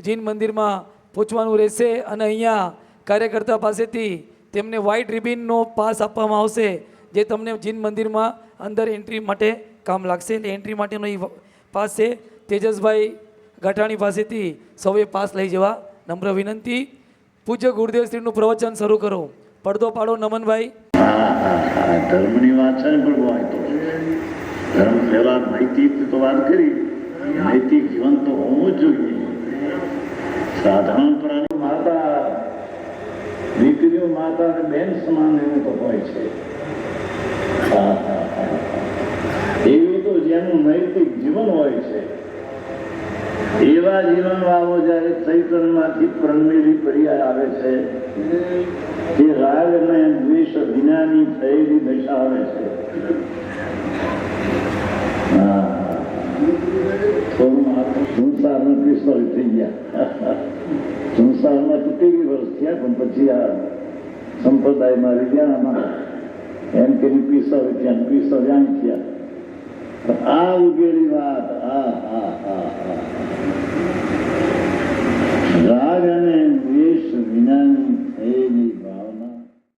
જીન મંદિરમાં પહોંચવાનું રહેશે અને અહીંયા કાર્યકર્તા પાસેથી તેમને વ્હાઇટ રિબિનનો પાસ આપવામાં આવશે, જે તમને જીન મંદિરમાં અંદર એન્ટ્રી માટે કામ લાગશે. એટલે એન્ટ્રી માટેનો એ પાસ છે. તેજસભાઈ ગઠાણી પાસેથી સૌએ પાસ લઈ જવા નમ્ર વિનંતી. પૂજ્ય ગુરુદેવશ્રીનું પ્રવચન શરૂ કરો. પડદો પાડો નમનભાઈ. ધર્મની વાત છે ને પ્રભુ, આ તો ધર્મ પહેલા નૈતિક તો વાત કરી, નૈતિક જીવન તો હોવું જ જોઈએ. સાધારણ પ્રાણી માતા, દીકરીઓ માતા અને બેન સમાન એવું તો હોય છે. એવું તો જેનું નૈતિક જીવન હોય છે એવા જીવન વાળો જયારે ચૈતન્યમાંથી પ્રણમેલી પર્યાય આવે છે, એ રાગ અને દ્વેષ વિનાની થયેલી દશા આવે છે. સંસારમાં 30 વર્ષ થઈ ગયા, સંસારમાં તો કેવી વર્ષ થયા, પણ પછી આ સંપ્રદાયમાં રહ્યા એમ કરી 30 વર્ષ થયા, 30 વર્ષ થયા. આ ઉગેલી વાત, રાગ અને દ્વેષ વિનાની થયેલી